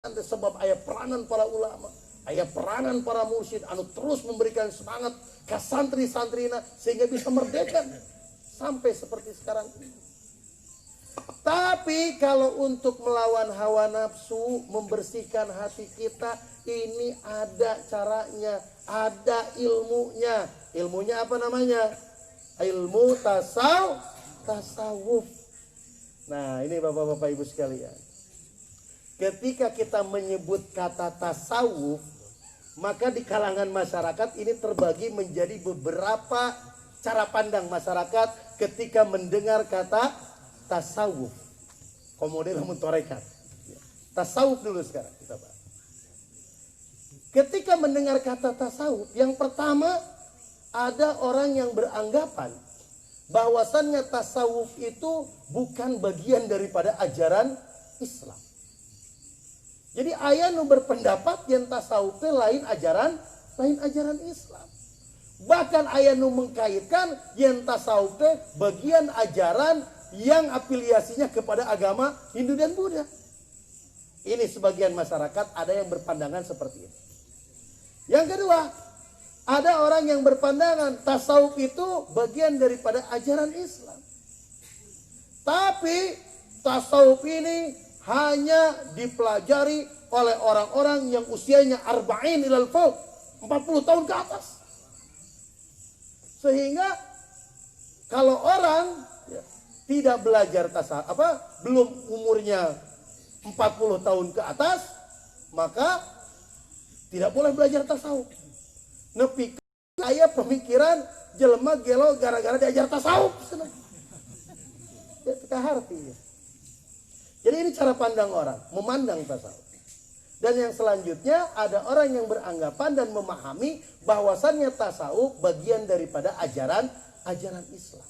sebab ayah peranan para ulama, ayah peranan para mursyid anu terus memberikan semangat ke santri-santrina sehingga bisa merdeka sampai seperti sekarang ini. Tapi kalau untuk melawan hawa nafsu, membersihkan hati kita, ini ada caranya, ada ilmunya. Ilmunya apa namanya? Ilmu tasawuf. Nah, ini Bapak-bapak Ibu sekalian. Ketika kita menyebut kata tasawuf, maka di kalangan masyarakat ini terbagi menjadi beberapa cara pandang masyarakat ketika mendengar kata tasawuf. Kemudian tarekat. Tasawuf dulu sekarang kita bahas. Ketika mendengar kata tasawuf, yang pertama ada orang yang beranggapan bahwasannya tasawuf itu bukan bagian daripada ajaran Islam. Jadi ayah nu berpendapat yang tasawuf lain ajaran Islam. Bahkan ayah nu mengkaitkan yang tasawuf bagian ajaran yang afiliasinya kepada agama Hindu dan Buddha. Ini sebagian masyarakat ada yang berpandangan seperti ini. Yang kedua, ada orang yang berpandangan tasawuf itu bagian daripada ajaran Islam. Tapi tasawuf ini hanya dipelajari oleh orang-orang yang usianya arba'in ilal fawq, 40 tahun ke atas. Sehingga kalau orang tidak belajar tasawuf, belum umurnya 40 tahun ke atas, maka tidak boleh belajar tasawuf. Nepi aya pemikiran jelema gelo gara-gara diajar tasawuf. Ya harti. Jadi ini cara pandang orang, memandang tasawuf. Dan yang selanjutnya ada orang yang beranggapan dan memahami bahwasannya tasawuf bagian daripada ajaran Islam.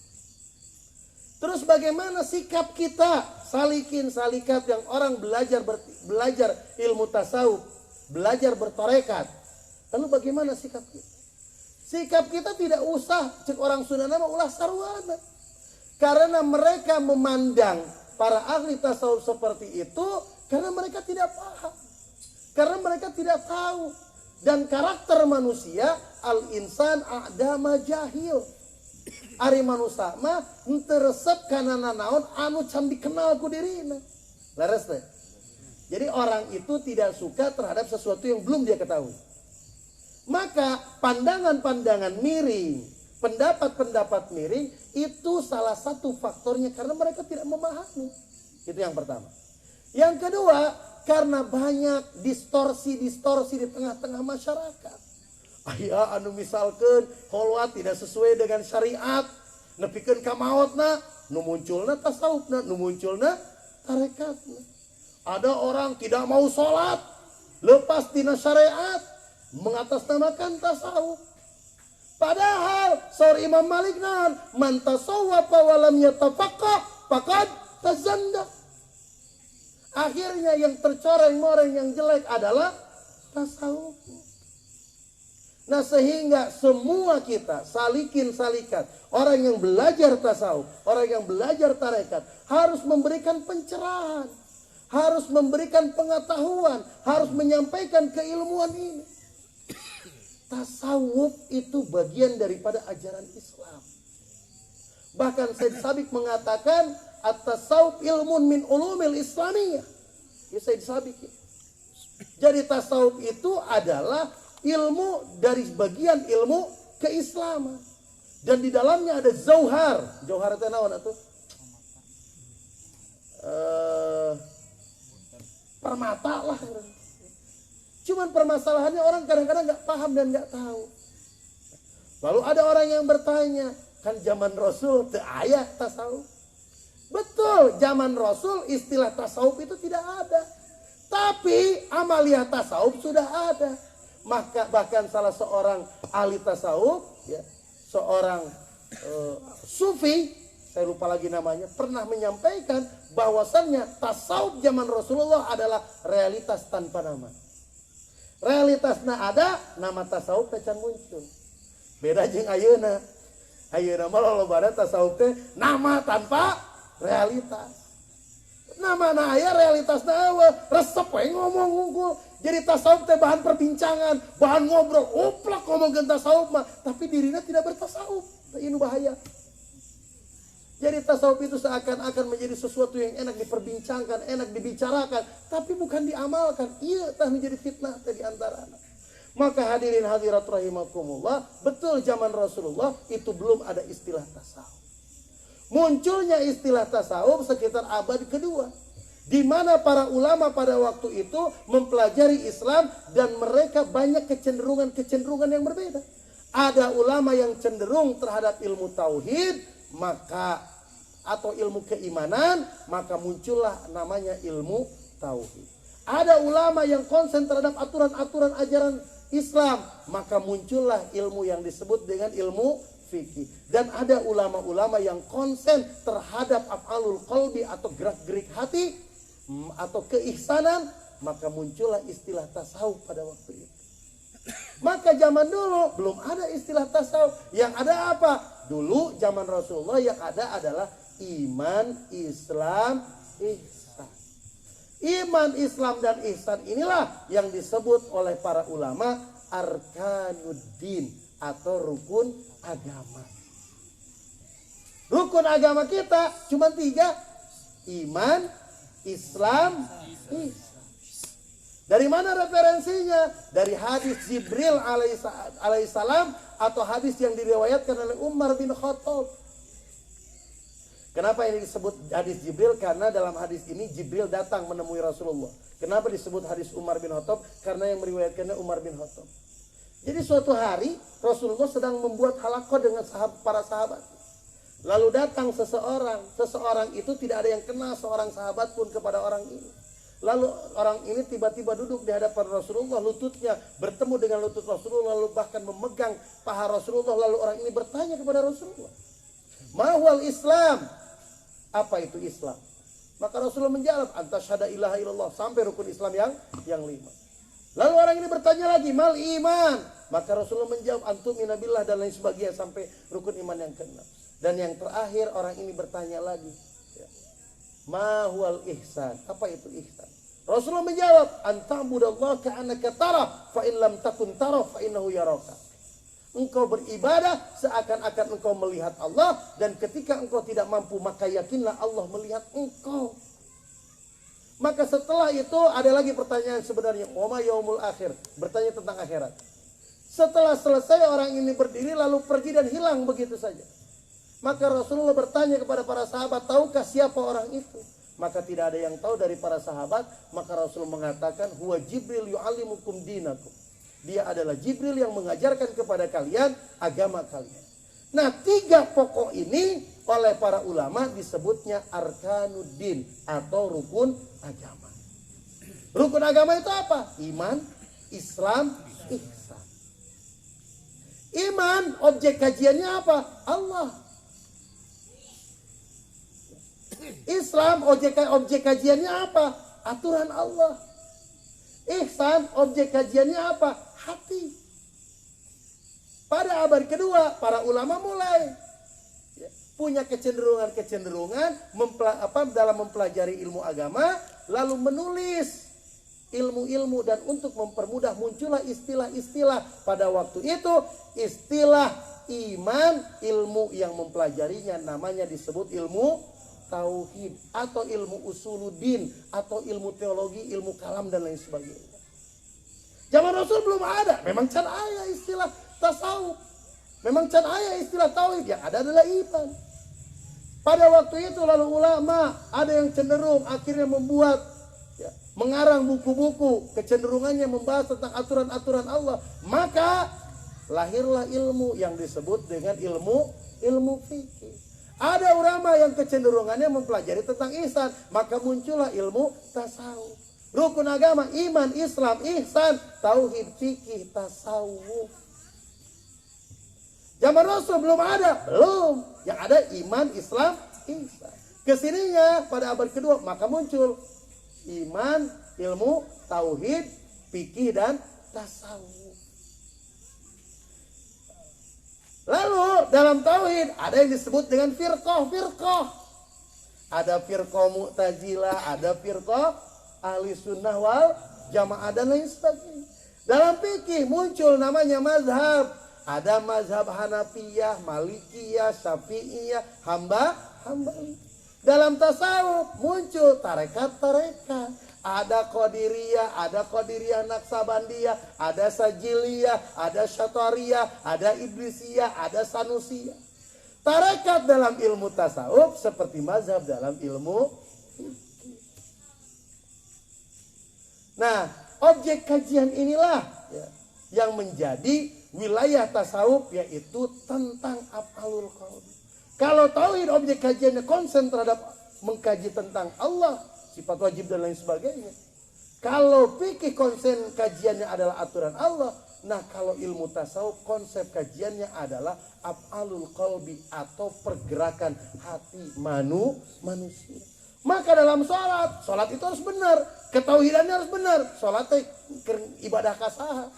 Terus bagaimana sikap kita salikat yang orang belajar ilmu tasawuf, belajar bertorekat. Lalu bagaimana sikap kita? Sikap kita tidak usah cek orang Sunda nama ulah sarwana. Karena mereka memandang para ahli tasawuf seperti itu karena mereka tidak paham. Karena mereka tidak tahu. Dan karakter manusia al-insan a'dama jahil. Ari manusia mah henteu resep kana nanaon anu can dikenal ku dirina. Leres teh. Jadi orang itu tidak suka terhadap sesuatu yang belum dia ketahui. Maka pandangan-pandangan miring, pendapat-pendapat miring itu salah satu faktornya karena mereka tidak memahami. Itu yang pertama. Yang kedua, karena banyak distorsi-distorsi di tengah-tengah masyarakat. Aya anu misalkan holwat tidak sesuai dengan syariat, nepikeun ka maotna, nu munculna tasawufna, nu munculna tarekatna. Ada orang tidak mau sholat, lepas tina syariat, mengatasnamakan tasawuf. Padahal saur Imam Malik naon man tasawwafa wa lam yatafaqqah faqad tazanda. Akhirnya yang tercoreng-moreng yang jelek adalah tasawuf. Nah sehingga semua kita salikat orang yang belajar tasawuf, orang yang belajar tarekat harus memberikan pencerahan, harus memberikan pengetahuan, harus menyampaikan keilmuan ini. Tasawuf itu bagian daripada ajaran Islam. Bahkan Said Sabiq mengatakan at-tasawuf ilmun min ulumil islamiyah. Ya Said Sabiq. Jadi tasawuf itu adalah ilmu dari bagian ilmu keislaman. Dan di dalamnya ada zauhar. Zauhar itu naon atuh? Permata lah. Cuman permasalahannya orang kadang-kadang nggak paham dan nggak tahu. Lalu ada orang yang bertanya, kan zaman Rasul teu aya tasawuf. Betul, zaman Rasul istilah tasawuf itu tidak ada. Tapi amalia tasawuf sudah ada. Maka bahkan salah seorang ahli tasawuf, ya, seorang sufi, saya lupa lagi namanya, pernah menyampaikan bahwasannya tasawuf zaman Rasulullah adalah realitas tanpa nama. Realitasnya ada, nama tasawuf tecan muncul. Beda jeung ayeuna. Ayeuna mah lolobana tasawuf teh nama tanpa realitas. Nama aya realitas nawa resep we ngomong unggul. Jadi tasawuf teh bahan perbincangan, bahan ngobrol, oplak ngomongkeun tasawuf mah, tapi dirinya tidak bertasawuf. Ini bahaya. Jadi tasawuf itu seakan-akan menjadi sesuatu yang enak diperbincangkan, enak dibicarakan, tapi bukan diamalkan. Iya, tah menjadi fitnah teh di antara anak. Maka hadirin hadirat rahimakumullah, betul zaman Rasulullah itu belum ada istilah tasawuf. Munculnya istilah tasawuf sekitar abad kedua, di mana para ulama pada waktu itu mempelajari Islam dan mereka banyak kecenderungan yang berbeda. Ada ulama yang cenderung terhadap ilmu tauhid, atau ilmu keimanan, maka muncullah namanya ilmu tauhid. Ada ulama yang konsen terhadap aturan-aturan ajaran Islam, maka muncullah ilmu yang disebut dengan ilmu fikih. Dan ada ulama-ulama yang konsen terhadap af'alul qalbi atau gerak-gerik hati atau keihsanan, maka muncullah istilah tasawuf pada waktu itu. Maka zaman dulu belum ada istilah tasawuf. Yang ada apa? Dulu zaman Rasulullah yang ada adalah iman, Islam, ihsan. Iman, Islam, dan ihsan inilah yang disebut oleh para ulama arkanuddin atau rukun agama. Rukun agama kita cuma 3. Iman, Islam, ihsan. Dari mana referensinya? Dari hadis Jibril alaihissalam atau hadis yang diriwayatkan oleh Umar bin Khattab. Kenapa ini disebut hadis Jibril? Karena dalam hadis ini Jibril datang menemui Rasulullah. Kenapa disebut hadis Umar bin Khattab? Karena yang meriwayatkannya Umar bin Khattab. Jadi suatu hari Rasulullah sedang membuat halaqah dengan para sahabat. Lalu datang seseorang itu tidak ada yang kenal seorang sahabat pun kepada orang ini. Lalu orang ini tiba-tiba duduk di hadapan Rasulullah, lututnya bertemu dengan lutut Rasulullah, lalu bahkan memegang paha Rasulullah. Lalu orang ini bertanya kepada Rasulullah, "Mahwal Islam?" Apa itu Islam? Maka Rasulullah menjawab, "Antasyhada ilaha illallah," sampai rukun Islam yang 5. Lalu orang ini bertanya lagi, "Mal iman?" Maka Rasulullah menjawab, "Antumina billah," dan lain sebagainya sampai rukun iman yang ke-6. Dan yang terakhir orang ini bertanya lagi, "Ma huwal ihsan?" Apa itu ihsan? Rasulullah menjawab, "Anta'budallaha ka'annaka tarah, fa in lam takun tarah fa innahu yaraka." Engkau beribadah seakan-akan engkau melihat Allah, dan ketika engkau tidak mampu maka yakinlah Allah melihat engkau. Maka setelah itu ada lagi pertanyaan sebenarnya, "Wa ma yaumul akhir?" Bertanya tentang akhirat. Setelah selesai orang ini berdiri lalu pergi dan hilang begitu saja. Maka Rasulullah bertanya kepada para sahabat, "Tahukah siapa orang itu?" Maka tidak ada yang tahu dari para sahabat. Maka Rasul mengatakan, "Huwa Jibril yu'allimukum dinakum." Dia adalah Jibril yang mengajarkan kepada kalian agama kalian. Nah, 3 pokok ini oleh para ulama disebutnya arkanuddin atau rukun agama. Rukun agama itu apa? Iman, Islam, ihsan. Iman, objek kajiannya apa? Allah. Islam, objek kajiannya apa? Aturan Allah. Ihsan, objek kajiannya apa? Hati. Pada abad kedua, para ulama mulai punya kecenderungan dalam mempelajari ilmu agama, lalu menulis ilmu-ilmu, dan untuk mempermudah muncullah istilah-istilah pada waktu itu. Istilah iman, ilmu yang mempelajarinya namanya disebut ilmu tauhid atau ilmu usuluddin atau ilmu teologi, ilmu kalam dan lain sebagainya. Zaman Rasul belum ada. Memang can aya istilah tasawuf. Memang can aya istilah tauhid. Yang ada adalah iman. Pada waktu itu lalu ulama ada yang cenderung akhirnya membuat mengarang buku-buku, kecenderungannya membahas tentang aturan-aturan Allah. Maka lahirlah ilmu yang disebut dengan ilmu fikih. Ada ulama yang kecenderungannya mempelajari tentang ihsan, maka muncullah ilmu tasawuf. Rukun agama, iman, Islam, ihsan, tauhid, fikih, tasawuf. Zaman Rasul belum ada, belum. Yang ada iman, Islam, ihsan. Kesininya pada abad kedua, maka muncul iman, ilmu, tauhid, fikih, dan tasawuf. Lalu dalam tauhid ada yang disebut dengan firqah. Ada firqah Mu'tazilah, ada firqah Ahli Sunnah wal Jamaah dan lain sebagainya. Dalam fikih muncul namanya mazhab. Ada mazhab Hanafiyah, Malikiyah, Syafi'iyah, Hambali. Dalam tasawuf muncul tarekat-tarekat. Ada Qadiriyah Naksabandiyah, ada Sajiliyah, ada Syatariyah, ada Iblisiyah, ada Sanusiyah. Tarekat dalam ilmu tasawuf seperti mazhab dalam ilmu fikih. Nah, objek kajian inilah ya, yang menjadi wilayah tasawuf, yaitu tentang af'alul qalbi. Kalau tauhid objek kajiannya konsen terhadap mengkaji tentang Allah, sifat wajib dan lain sebagainya. Kalau fikih konsen kajiannya adalah aturan Allah. Nah, kalau ilmu tasawuf konsep kajiannya adalah af'alul qalbi atau pergerakan hati manusia. Maka dalam sholat itu harus benar, ketauhidannya harus benar. Sholatnya ibadah kasaha.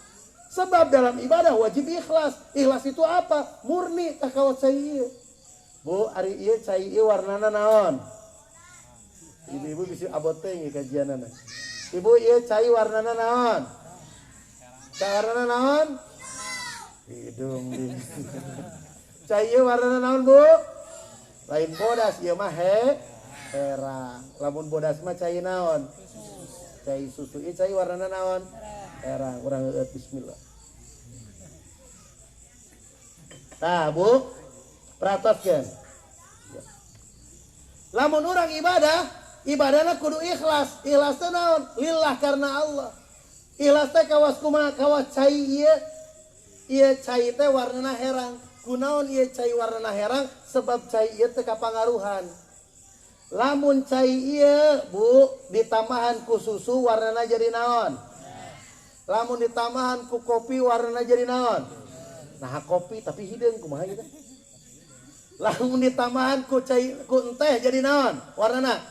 Sebab dalam ibadah wajib ikhlas. Ikhlas itu apa? Murni takawat cai. Bu, hari ieu cai ieu warnana naon? Ibu-ibu bisa aboteng kajianana. Ibu ieu cai warnana naon? Cai warnana naon? Hidung di. Cai ieu warnana naon, Bu? Lain bodas ieu mah herang. Lamun bodas mah cai naon? Cai susu. Ieu cai warnana naon? Herang. Urang eueut bismillah. Nah, Bu, perhatikan. Lamun orang ibadahna kudu ikhlas. Ikhlas teh naon? Lillah karena Allah. Ikhlas teh kawas kumaha? Kawas cai ieu. Ieu cai teh warnana herang. Kunaon ieu cai warnana herang? Sebab cai ieu teh kapangaruhan. Lamun cai ieu, Bu, ditambahan ku susu warnana jadi naon? Lamun ditambahan ku kopi warnana jadi naon? Nah, kopi tapi hideung kumaha ieu teh? Lamun ditambahan ku teh jadi naon? Warnana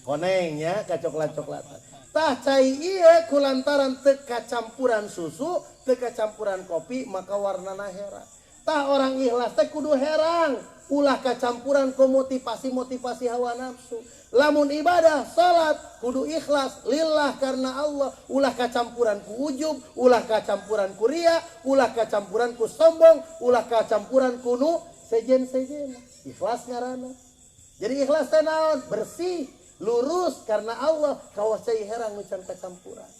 koneng ya, kacoklat-coklat. Tah cai ieu kulantaran teu kacampuran susu, teu kacampuran kopi, maka warnana herang. Tah orang ikhlas teh kudu herang, ulah kacampuran ku motivasi hawa nafsu. Lamun ibadah salat kudu ikhlas lillah karena Allah, ulah kacampuran ku ujub, ulah kacampuran ku ria, ulah kacampuran ku sombong, ulah kacampuran ku nu sejen-sejen. Ikhlas ngaranna. Jadi ikhlas teh naon? Bersih, lurus karena Allah, kawas cai herang nu can kacampuran.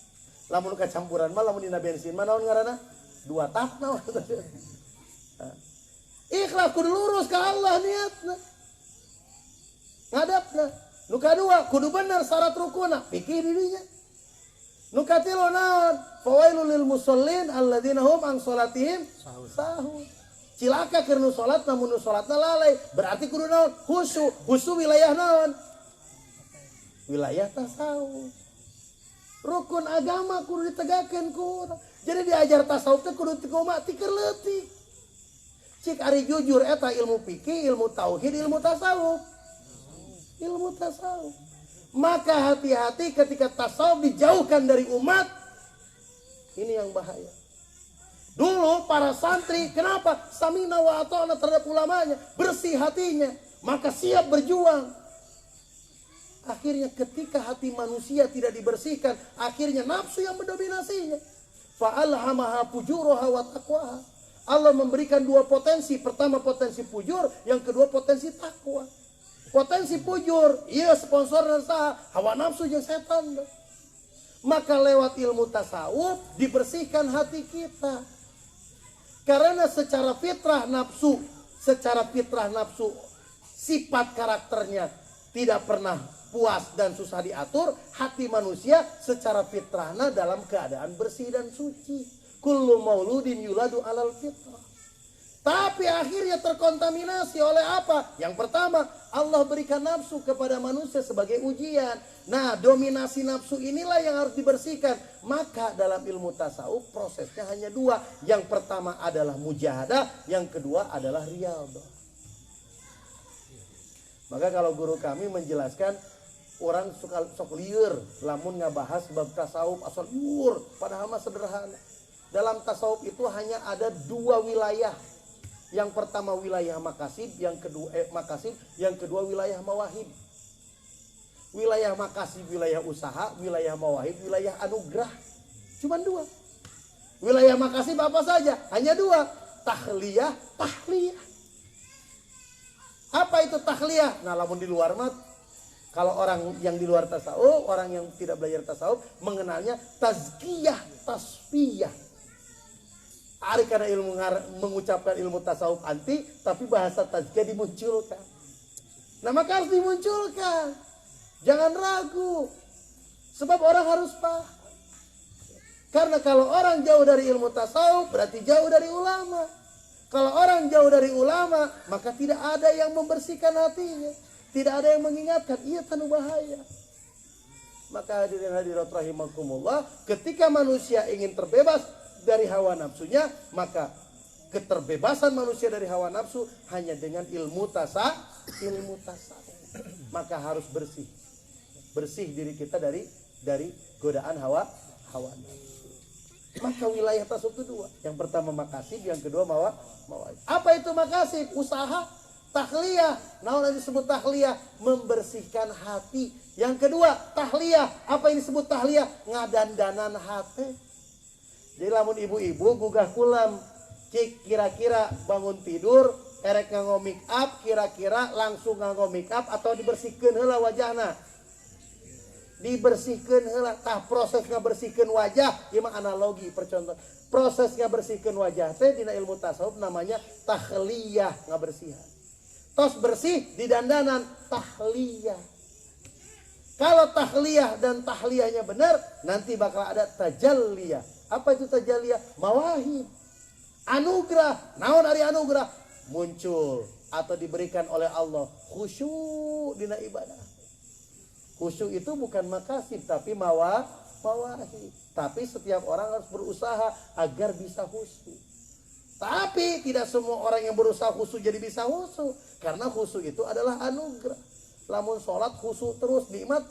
Lamun kacampuran mah lamun dina bensin mah naon ngaranna? Dua tak naon. Ikhlas kudu lurus ka Allah niatna. Ngadapna. Nu kadua kudu bener syarat rukuna, pikir dirinya. Nu katilu naon? Fawailul lil musallin alladzina hum an salatihim sahun. Cilaka keur nu salat namun nu salatna lalai, berarti kudu naon? Khusyuk. Khusyuk wilayah naon? Wilayah tasawuf. Rukun agama kudu ditegakkeun ku urang. Jadi diajar tasawuf teh kudu kumaha? Ti keur leutik. Cik ari jujur eta ilmu fikih, ilmu tauhid, ilmu tasawuf. Ilmu tasawuf. Maka hati-hati ketika tasawuf dijauhkan dari umat. Ini yang bahaya. Dulu para santri kenapa? Samina wa ata'na terhadap ulamanya, bersih hatinya, maka siap berjuang. Akhirnya ketika hati manusia tidak dibersihkan, akhirnya nafsu yang mendominasinya. Fa'alhamaha fujuraha wa taqwaha. Allah memberikan dua potensi. Pertama potensi fujur, yang kedua potensi takwa. Potensi fujur, iya sponsor dan sah, hawa nafsu jeung setan. Maka lewat ilmu tasawuf dibersihkan hati kita. Karena secara fitrah nafsu, sifat karakternya tidak pernah puas dan susah diatur. Hati manusia secara fitrahna dalam keadaan bersih dan suci. Kullu mauludin yuladu alal fitrah. Tapi akhirnya terkontaminasi oleh apa? Yang pertama, Allah berikan nafsu kepada manusia sebagai ujian. Nah, dominasi nafsu inilah yang harus dibersihkan. Maka dalam ilmu tasawuf prosesnya hanya dua. Yang pertama adalah mujahadah, yang kedua adalah riyadhah. Maka kalau guru kami menjelaskan, orang sok lieur lamun ngabahas bab tasawuf asal padahal mah sederhana. Dalam tasawuf itu hanya ada dua wilayah Yang pertama wilayah makasib, yang kedua wilayah mawahib. Wilayah makasib wilayah usaha, wilayah mawahib wilayah anugerah. Cuman dua. Wilayah makasib apa saja? Hanya dua. Tahliyah, tahliyah. Apa itu tahliyah? Nah, lamun di luar mat, kalau orang yang di luar tasawuf, orang yang tidak belajar tasawuf mengenalnya tazkiyah, tasfiyah. Ari karena ilmu mengucapkan ilmu tasawuf anti, tapi bahasa tazkiyah dimunculkan. Nah, maka harus dimunculkan. Jangan ragu. Sebab orang harus paham. Karena kalau orang jauh dari ilmu tasawuf, berarti jauh dari ulama. Kalau orang jauh dari ulama, maka tidak ada yang membersihkan hatinya. Tidak ada yang mengingatkan. Iya, tanu bahaya. Maka hadirin hadirat rahimakumullah, ketika manusia ingin terbebas dari hawa nafsunya, maka keterbebasan manusia dari hawa nafsu hanya dengan ilmu tasawuf. Maka harus bersih diri kita dari godaan hawa nafsu. Maka wilayah tasawuf itu dua. Yang pertama makasib, yang kedua mawahib. Apa itu makasib? Usaha, tahliyah. Nah, disebut tahliyah, membersihkan hati. Yang kedua tahliyah. Apa yang disebut tahliyah? Ngadandanan hati. Jadi lamun ibu-ibu gugah kulam, cik kira-kira bangun tidur, erek nganggo make up, kira-kira langsung nganggo make up atau dibersihkeun heula wajahna. Dibersihkeun heula. Tah proses ngabersihkeun wajah, ieu mah analogi percontohan. Proses ngabersihkeun wajah teh dina ilmu tasawuf namanya tahliyah, ngabersihan. Tos bersih di dandanan, tahliyah. Kalau tahliyah dan tahliyahnya benar, nanti bakal ada tajalliyah. Apa itu tajalliyah? Mawahib. Anugerah. Naon ari anugerah? Muncul atau diberikan oleh Allah khusyuk dina ibadah. Khusyuk itu bukan makasib tapi mawahib. Tapi setiap orang harus berusaha agar bisa khusyuk. Tapi tidak semua orang yang berusaha khusyuk jadi bisa khusyuk. Karena khusyuk itu adalah anugerah. Lamun sholat khusyuk terus nikmat.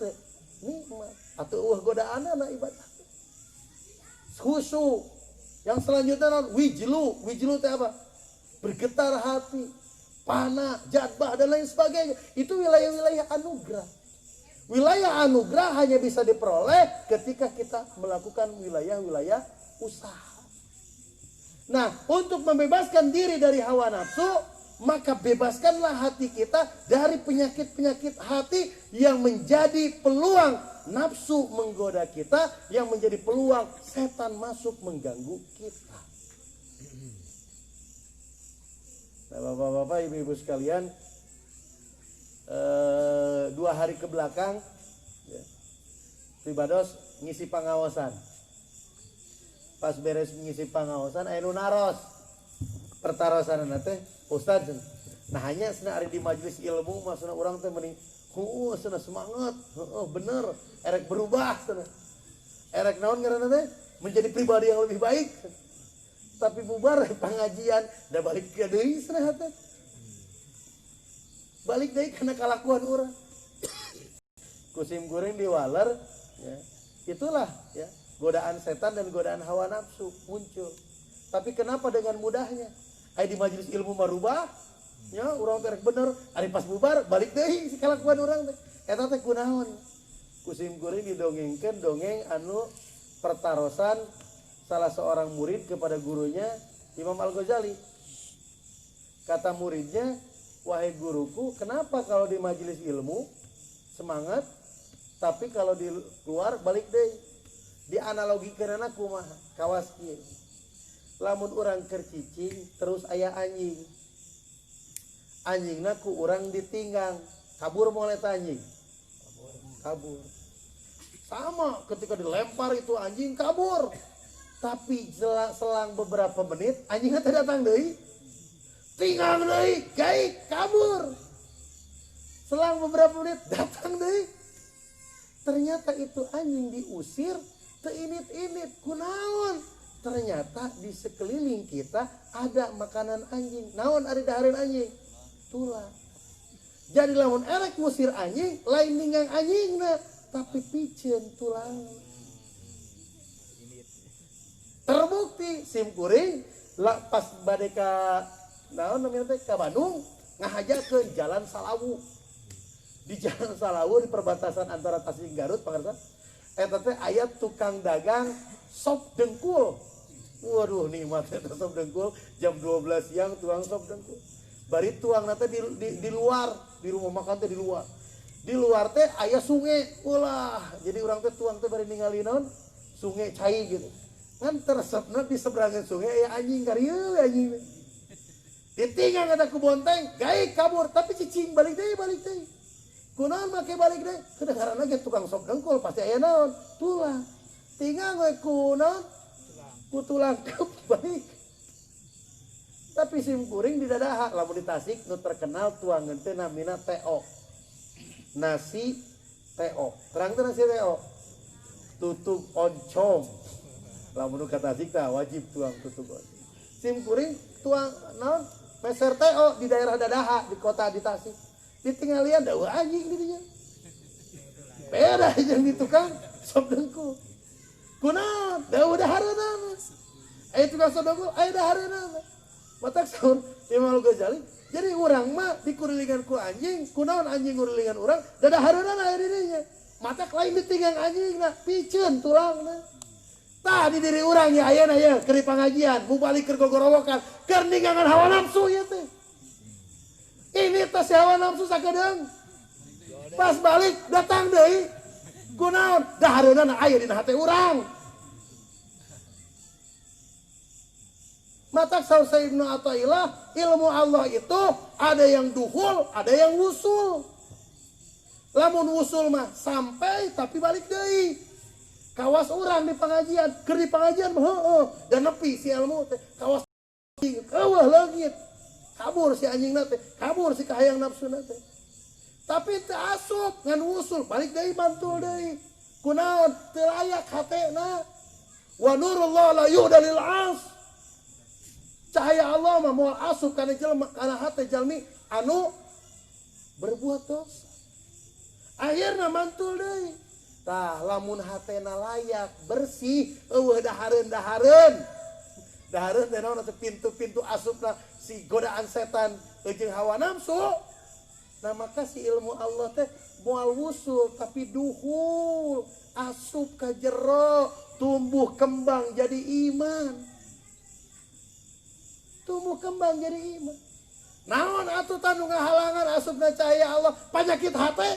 Atau godaanana ibadah. Khusyuk. Yang selanjutnya wijlu itu apa? Bergetar hati, panah, jadbah dan lain sebagainya. Itu wilayah-wilayah anugerah. Wilayah anugerah hanya bisa diperoleh ketika kita melakukan wilayah-wilayah usaha. Nah, untuk membebaskan diri dari hawa nafsu, maka bebaskanlah hati kita dari penyakit-penyakit hati yang menjadi peluang nafsu menggoda kita, yang menjadi peluang setan masuk mengganggu kita. Nah, bapak-bapak, ibu-ibu sekalian, 2 hari ke belakang, Pribados ngisi pengawasan. Pas beres ngisi pengawasan, aya nu naros pertarosan teh Ustaz. Nah, hanya cenah ari di majelis ilmu maksudna urang teh mending cenah semangat, bener, erek berubah cenah. Erek naon ngaranna teh? Menjadi pribadi yang lebih baik. Tapi bubar pengajian da balik ke deui cenah teh. Balik deui kana kalakuan urang. Kusim goreng diwaler ya. Itulah ya, godaan setan dan godaan hawa nafsu muncul. Tapi kenapa dengan mudahnya? Ai di majelis ilmu marubah, ya urang teh bener, ari pas bubar balik deui si kalakuan urang teh. Eta teh kunaon? Kusim goreng didongengkeun dongeng anu pertarosan salah seorang murid kepada gurunya Imam Al-Ghazali. Kata muridnya, "Wahai guruku, kenapa kalau di majelis ilmu semangat, tapi kalau di luar balik deui?" Dianalogikeunana kumaha? Kawas kieu. Lamun urang keur cicing terus aya anjing. Anjingna ku urang ditinggang, kabur moal eta anjing. Kabur. Sama ketika dilempar itu anjing kabur. Tapi selang beberapa menit anjingnya teh datang deui. Tinggang deui, gaik kabur. Selang beberapa menit datang deui. Ternyata itu anjing diusir teu init-init. Kunaon? Ternyata di sekeliling kita ada makanan anjing. Naon ari dahareun anjing? Tulang. Jadi lamun erek ngusir anjing, lain ninggang anjingna, tapi piceun tulang. Terbukti sim kuring pas bade ka naon namanya teh ka Bandung ngahajakeun jalan Salawu. Di jalan Salawu di perbatasan antara Tasik Garut pangarsa eta teh aya tukang dagang sop dengkul. Waduh nikmat eta sop dengkul jam 12 siang tuang sop dengkul. Bari tuang nanti di luar, di rumah makan teh di luar. Di luar teh aya sungai, ulah. Jadi orang teh tuang teh bari ningali naon? Sungai cai gitu. Kan teresepna di seberangin sungai aya anjing karieu anjing. Ditinggal kata ku bonteng, gaek kabur tapi cicing balik deui. Kunaon make balik deui? Kedengaran lagi tukang sop dengkul pasti aya naon? Tulang. Tinggal we kunaon? Ku tulang balik. Tapi sim kuring di dadaha lamun di Tasik nu terkenal tuangeun teh namina TO. Nasi TO. Terang teh nasi TO. Tutug oncom. Lamun ka Tasik tah wajib tuang tutug oncom. Sim kuring tuang naon? Meser TO di daerah dadaha di kota di Tasik. Ditinggalian da anjing di dinya. Beda jeung di tukang sop dengkul. Kunaon? Da dahareunana. Aya tukang sop dengkul, aya dahareunana. Matak saur Imam Ghazali. Jadi urang mah dikurilingan ku anjing, kunaon anjing ngurilingan urang, dadahareunana aya di dinya. Matak lain ditinggal anjingna, piceun tulangna. Tah di diri urang ya ayeuna ya keur pangajian, mu balik keur gogorowokan, keur ningangan hawa nafsu ya teh. Ini teh si hawa nafsu sakedeung. Pas balik datang deui. Kunaon? Dahareunana aya dina hate urang. Matak saur Ibnu Athaillah, ilmu Allah itu ada yang duhul, ada yang wusul. Lamun wusul mah sampai tapi balik deui. Kawas urang di pengajian, keur di pengajian mah heueuh, dan nepi si ilmu teh kawas eueuh leungit. Kabur si anjingna teh, kabur si kahayang nafsuna teh. Tapi teu asup ngan wusul, balik deui mantul deui. Kunaon? Teu layak hatena. Wa nurullah la yuhda lil 'as. Cahaya Allah mah moal asup kana jelema kana hate jalmi anu berbuat dosa. Akhirna mantul deui. Tah lamun hatena layak bersih eueuh dahareun. Dahareun teh naon atuh pintu-pintu asupna si godaan setan jeung hawa nafsu. Nah maka si ilmu Allah teh moal wusul tapi duhul, asup ka jero, tumbuh kembang jadi iman. Tumbuh kembang jadi iman. Naon atuh tanu ngahalangan asupna cahaya Allah? Panyakit hate.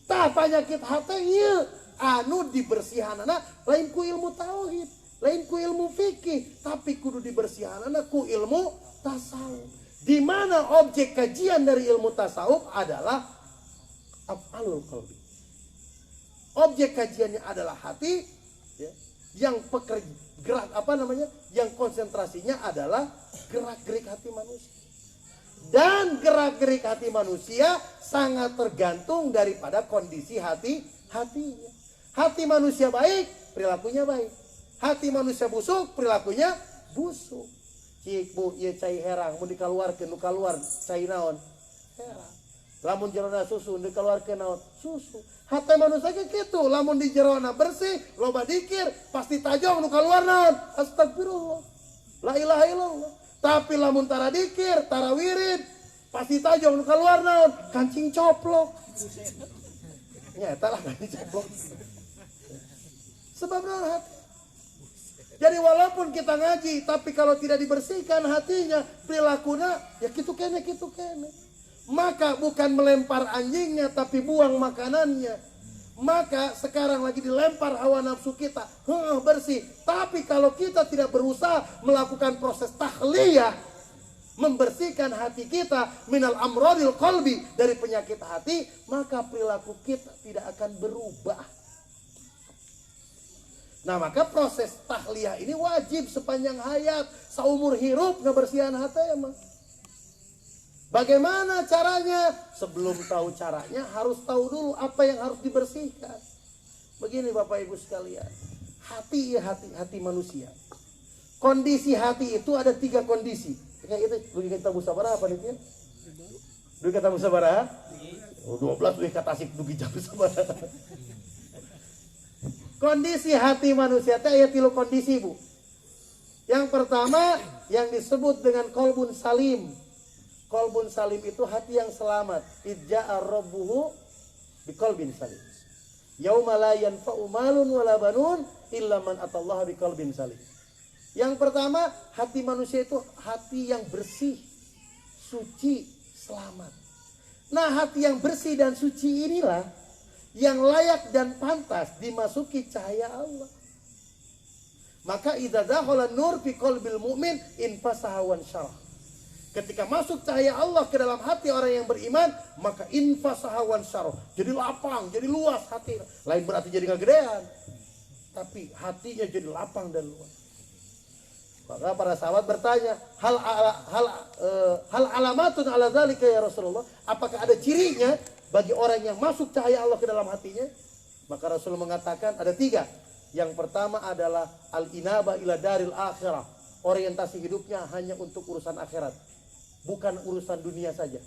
Tah panyakit hate ieu anu dibersihanana lain ku ilmu tauhid, lain ku ilmu fikih, tapi kudu dibersihanana ku ilmu tasawuf. Di mana objek kajian dari ilmu tasawuf adalah af'alul qalbi. Objek kajiannya adalah hati, ya, yang gerak yang konsentrasinya adalah gerak-gerik hati manusia. Dan gerak-gerik hati manusia sangat tergantung daripada kondisi hatinya. Hati manusia baik, perilakunya baik. Hati manusia busuk, perilakunya busuk. Cik bu, ieu cai herang, mun dikaluarkeun nu kaluar cai naon? Herang. Lamun jerona susu dikaluarkeun naon? Susu. Hati manusia ge kitu, lamun di jerona bersih, loba dikir, pasti tajong nu kaluar naon? Astagfirullah. La ilaha illallah. Tapi lamun tara dikir, tara wirid, pasti tajong nu kaluar naon? Kancing coplok. Nya eta lah kancing coplok. Sebab naon hati? Jadi walaupun kita ngaji, tapi kalau tidak dibersihkan hatinya, perilakunya ya kitu kene. Maka bukan melempar anjingnya, tapi buang makanannya. Maka sekarang lagi dilempar hawa nafsu kita, bersih. Tapi kalau kita tidak berusaha melakukan proses tahliyah, membersihkan hati kita minal amradil qalbi, dari penyakit hati, maka perilaku kita tidak akan berubah. Nah maka proses tahliyah ini wajib sepanjang hayat, saumur hirup ngebersihan hati emang. Bagaimana caranya? Sebelum tahu caranya harus tahu dulu apa yang harus dibersihkan. Begini Bapak Ibu sekalian, hati ya hati manusia. Kondisi hati itu ada 3 kondisi. Kayak itu dugi kita musabaraha apa nih ya? Dugi kata musabaraha? 12 dugi kata asik dugi jam musabaraha. Kondisi hati manusia teh aya 3 kondisi Bu. Yang pertama yang disebut dengan qalbun salim. Qalbun salim itu hati yang selamat. Idja'a rabbuhu biqalbin salim. Yauma la yanfa'u malun wala banun illa man atallaha biqalbin salim. Yang pertama, hati manusia itu hati yang bersih, suci, selamat. Nah, hati yang bersih dan suci inilah yang layak dan pantas dimasuki cahaya Allah. Maka idza dakhala nur fi qalbil mu'min infasaha wan syarah. Ketika masuk cahaya Allah ke dalam hati orang yang beriman, maka infasaha wan syarah. Jadi lapang, jadi luas hati. Lain berarti jadi kegedean, tapi hatinya jadi lapang dan luas. Maka para sahabat bertanya, hal alamatun ala dzalika ya Rasulullah? Apakah ada cirinya bagi orang yang masuk cahaya Allah ke dalam hatinya? Maka Rasul mengatakan ada 3. Yang pertama adalah al-inaba ila daril akhirah. Orientasi hidupnya hanya untuk urusan akhirat, bukan urusan dunia saja.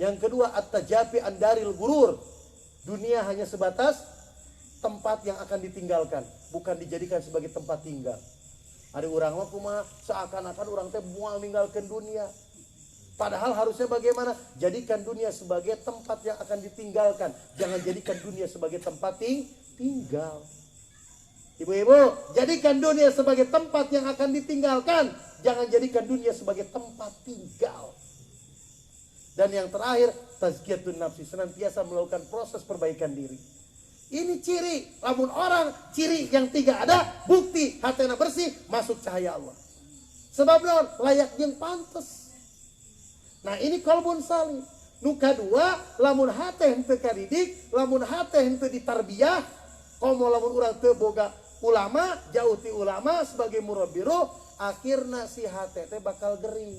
Yang kedua at-tajafi an daril gurur. Dunia hanya sebatas tempat yang akan ditinggalkan, bukan dijadikan sebagai tempat tinggal. Ada orang mah kumaha seakan-akan orang teh moal ninggalkeun dunia. Padahal harusnya bagaimana? Jadikan dunia sebagai tempat yang akan ditinggalkan. Jangan jadikan dunia sebagai tempat tinggal. Ibu-ibu, jadikan dunia sebagai tempat yang akan ditinggalkan. Jangan jadikan dunia sebagai tempat tinggal. Dan yang terakhir, tazkiyatun nafsi, senantiasa melakukan proses perbaikan diri. Ini ciri, lamun orang ciri yang 3 ada, bukti hatena bersih, masuk cahaya Allah. Sebab layak yang pantas. Nah ini qalbun salim. Nu kadua, lamun hate henteu kadidik, lamun hate henteu ditarbiyah, komo lamun urang teu boga ulama, jauh ti ulama sebagai murabbiru, akhirna si hati teh bakal gering.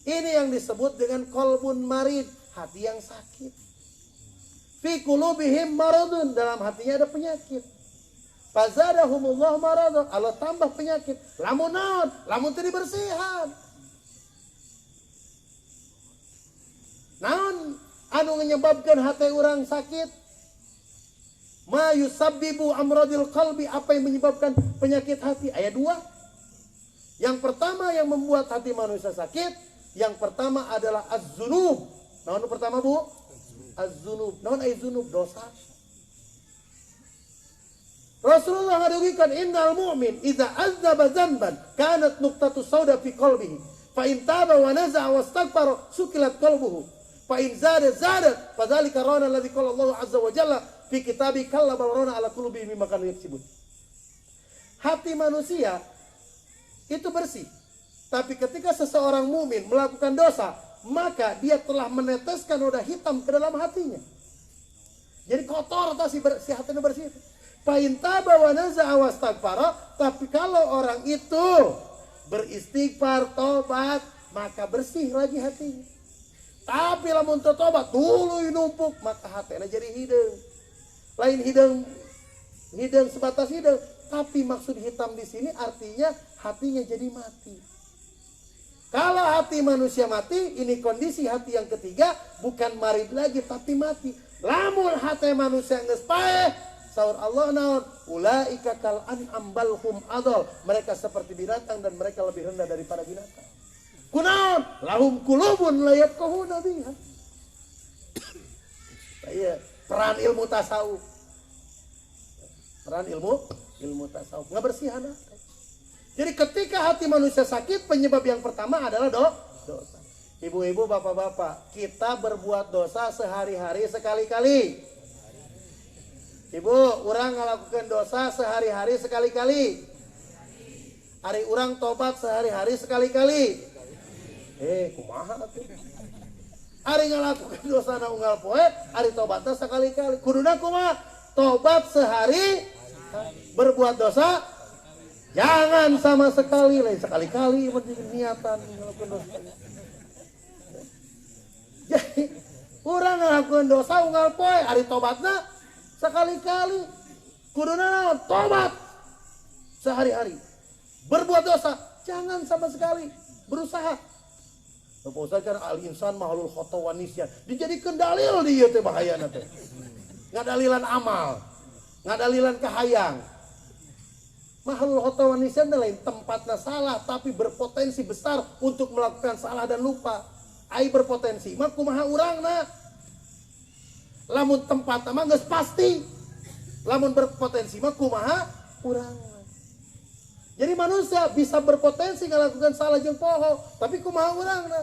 Ini yang disebut dengan qalbun marid, hati yang sakit. Fi qulubihim maradun, dalam hatinya ada penyakit. Fazadahumullah maradun, Allah tambah penyakit. Lamun naon? Lamun teu dibersihan. Naon anu menyebabkan hati orang sakit? Ma yusabbibu amradil qalbi, apa yang menyebabkan penyakit hati? Ayat 2. Yang pertama yang membuat hati manusia sakit, yang pertama adalah az-zunub. Naon pertama, Bu? Az-zunub. Naon ay zunub? Dosa. Rasulullah ngadugikan innal mu'min idza azzaba dzanban kanat nuqtatu sauda fi qalbihi fa in taba wa naza'a wastaghfara sukilat qalbuhu fa in zada fa dzalika rana alladzi qala Allah azza wa jalla fi kitabi kalla balrona ala qulubi mimma kanu yaksibun. Hati manusia itu bersih. Tapi ketika seseorang mukmin melakukan dosa, maka dia telah meneteskan noda hitam ke dalam hatinya. Jadi kotor atau si hatinya bersih. Fa in taba wa naza'a wastaghfara, tapi kalau orang itu beristighfar, tobat, maka bersih lagi hatinya. Tapi lamun teu tobat, tuluy numpuk, maka hatinya jadi hideung. Lain hidung sebatas hidung, tapi maksud hitam di sini artinya hatinya jadi mati. Kalau hati manusia mati, ini kondisi hati yang ketiga, bukan marid lagi tapi mati. Lamun hati manusia geus paeh, saur Allah naon, ulaika kal an'am bal hum adall. Mereka seperti binatang dan mereka lebih rendah daripada binatang. Kunaon? Lahum qulubun la yafqahuna biha. Iya, peran ilmu tasawuf. Peran ilmu tasawuf, ngebersihan hati. Jadi ketika hati manusia sakit, penyebab yang pertama adalah dosa. Ibu-ibu, bapak-bapak, kita berbuat dosa sehari-hari sekali-kali. Ibu, orang ngelakukan dosa sehari-hari sekali-kali. Ari orang tobat sehari-hari sekali-kali. Kumaha tuh? Ari ngelakukan dosa na unggal poe, ari tobatnya sekali-kali. Kuduna kumaha? Tobat sehari, berbuat dosa jangan sama sekali, lain sekali-kali niatan ngelakukan dosa. Jadi orang ngelakukan dosa unggal poe, ari tobatnya sekali-kali. Kuduna tobat sehari-hari. Berbuat dosa jangan sama sekali, berusaha. Bapak Ustaz kan al-insan mahlul khata wa nisyan. Dijadikan dalil di ieu teh bahayana teh. Ngadalilan amal, ngadalilan kahayang. Mahalul khata wan nisyan lain, tempatnya salah tapi berpotensi besar untuk melakukan salah dan lupa. Ai berpotensi, mah kumaha urangna. Lamun tempat mah geus pasti. Lamun berpotensi mah kumaha urangna. Jadi manusia bisa berpotensi ngalakukan salah jeung poho, tapi kumaha urangna.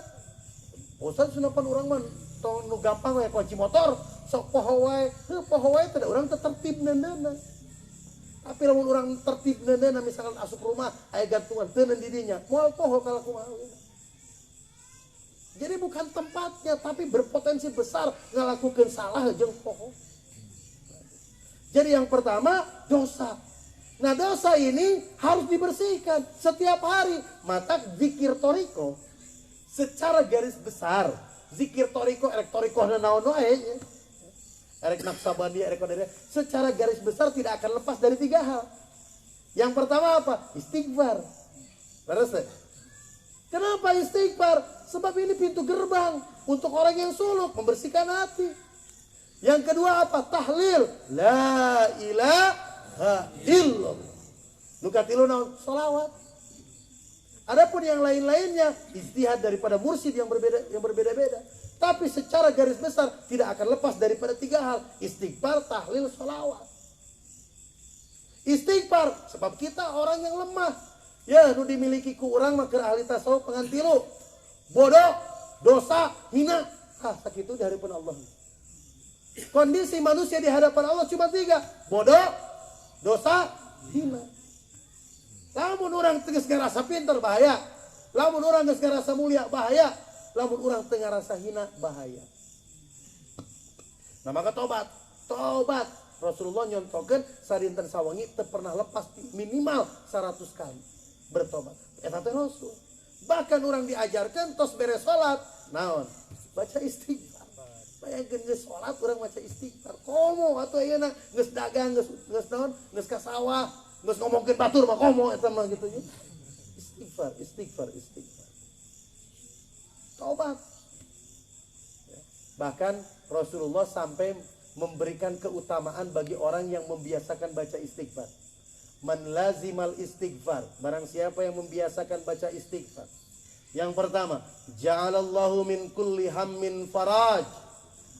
Ustaz sunapan urang mah tong nu gampang we kunci motor, sok poho wae. Heuh poho wae teh urang teh tertib neundeuna. Tapi lamun urang tertib neundeuna misalkan asup rumah aya gantungan teu neun di dinya, moal poho kalau kumaha. Jadi bukan tempatnya tapi berpotensi besar ngalakukeun salah jeung poho. Jadi yang pertama dosa. Nah dosa ini harus dibersihkan setiap hari. Maka zikir toriko secara garis besar. Zikir toriko, erek toriko naon wae. Erek nafsabandi, erek kodere. Secara garis besar tidak akan lepas dari 3 hal. Yang pertama apa? Istighfar. Beres. Kenapa istighfar? Sebab ini pintu gerbang untuk orang yang suluk, membersihkan hati. Yang kedua apa? Tahlil. La ilaha illallah. Nu katilu naon? Sholawat. Adapun yang lain-lainnya ijtihad daripada mursyid yang berbeda-beda. Tapi secara garis besar tidak akan lepas daripada 3 hal. Istighfar, tahlil, sholawat. Istighfar sebab kita orang yang lemah. Ya, nu dimiliki ku urang mah keur ahli tasawuf pengantilu. Bodoh, dosa, hina. Sakitu daripada Allah. Kondisi manusia di hadapan Allah cuma 3. Bodoh, dosa, hina. Lamun orang geus ngarasa pintar bahaya. Lamun orang geus ngarasa mulia bahaya. Lamun orang teu ngarasa hina bahaya. Nah maka tobat. Rasulullah nyontokeun sadinten sawangi teu pernah lepas minimal 100 kali bertobat. Eta teh Rasul. Bahkan orang diajarkan tos beres salat, naon? Baca istighfar. Bayakeun geus salat urang maca istighfar. Komo atuh ayeuna geus dagang, geus naon? Geus ka sawah, geus ngomongkeun batur mah komo eta mah kitu nya. Istighfar. Taubat. Bahkan Rasulullah sampai memberikan keutamaan bagi orang yang membiasakan baca istighfar. Man lazimal istighfar, barang siapa yang membiasakan baca istighfar. Yang pertama, ja'alallahu min kulli hammin faraj.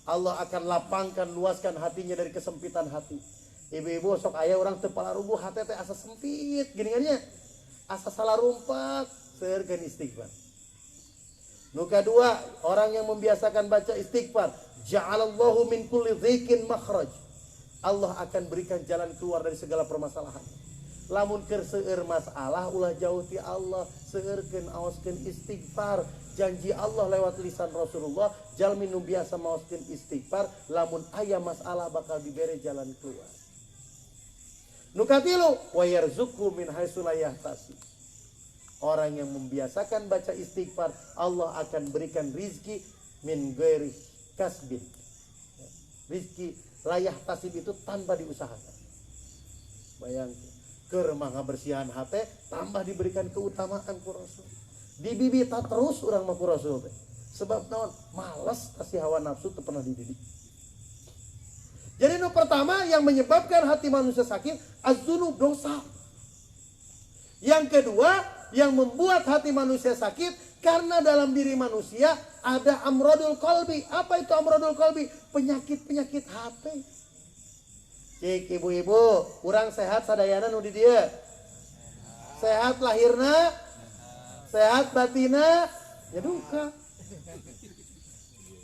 Allah akan lapangkan, luaskan hatinya dari kesempitan hati. Ibu-ibu sok aya orang teu palarubuh hate teh asa sempit geuningannya. Asa salah rumpat, seueurkeun istighfar. Nu kadua, orang yang membiasakan baca istighfar, ja'alallahu min kulli dhikin makhraj. Allah akan berikan jalan keluar dari segala permasalahan. Lamun keur seueur masalah ulah jauh ti Allah, seueurkeun aoskeun istighfar. Janji Allah lewat lisan Rasulullah, jalmi nu biasa maoskeun istighfar, lamun aya masalah bakal dibere jalan keluar. Nu katilu, wa yarzuqhu min haitsu la yahtasib. Orang yang membiasakan baca istighfar, Allah akan berikan rizki min ghairi kasbin. Rizki layah tasib itu tanpa diusahakan. Bayangkan, keur mangga bersihan hate tambah diberikan keutamaan ku Rasul. Dibibita terus urang mah ku Rasul teh. Sebab naon? Malas kasih hawa nafsu teu pernah dididik. Jadi nu pertama yang menyebabkan hati manusia sakit az-dzunub, dosa. Yang kedua yang membuat hati manusia sakit karena dalam diri manusia ada amradul qalbi. Apa itu amradul qalbi? Penyakit-penyakit hati. Cik ibu-ibu, kurang sehat sadayana nu di dieu. Sehat lahirna, sehat batina, ya duka.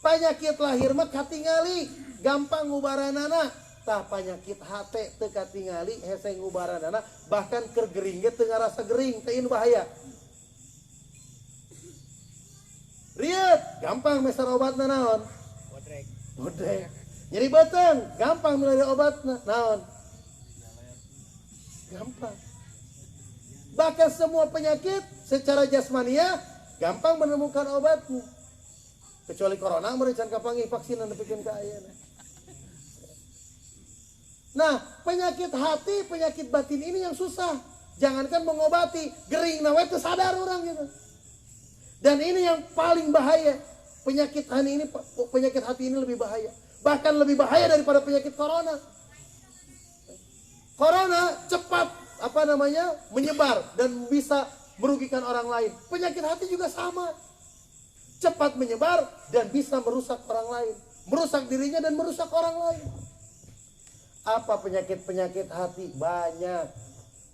Penyakit lahir mah katingali, gampang ngubaranana. Tah penyakit hate teu katingali, hese ngubaranana, bahkan keur gering ge teu ngarasa gering, teh ieu bahaya. Riet, gampang meser obatna naon? Bodrek. Nyeri beuteung, gampang milih obatna naon? Gampang. Bahkan semua penyakit secara jasmania gampang menemukan obatnya. Kecuali corona merencan kapangi vaksinan nepikeun ka ayeuna. Nah, penyakit hati, penyakit batin ini yang susah. Jangankan mengobati, gering nawe teu sadar orang gitu. Dan ini yang paling bahaya. Penyakit hati ini lebih bahaya. Bahkan lebih bahaya daripada penyakit corona. Corona cepat menyebar dan bisa merugikan orang lain. Penyakit hati juga sama. Cepat menyebar dan bisa merusak orang lain. Merusak dirinya dan merusak orang lain. Apa penyakit-penyakit hati? Banyak.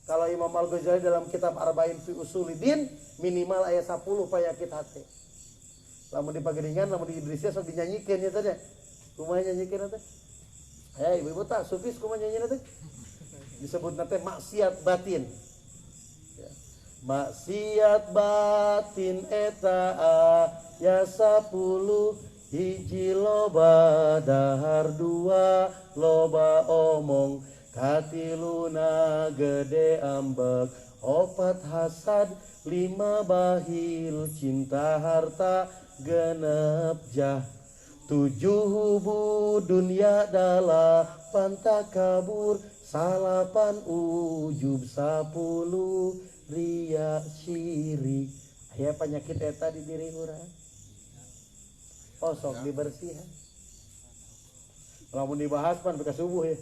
Kalau Imam Al-Ghazali dalam kitab Arba'in fi Usulidin, minimal ayat 10 penyakit hati. Lamun di Pageringan, lamun di Idrisya sok dinyanyikan ya tadi. Kumaha nyanyikan teh? Hei ibu-ibu tak sufis kumaha nyanyikan teh? Disebut nanti maksiat batin. Ya. Maksiat batin eta ya 10 hiji loba dahar 2 loba omong katiluna gede ambek 4 hasad 5 bahil cinta harta 6 jah 7 hubu dunia 8 takabur 8 ujub 10 ria syirik. Aya penyakit eta di diri urang. Sok dibersihan. Lamun dibahas pan bekas subuh ya.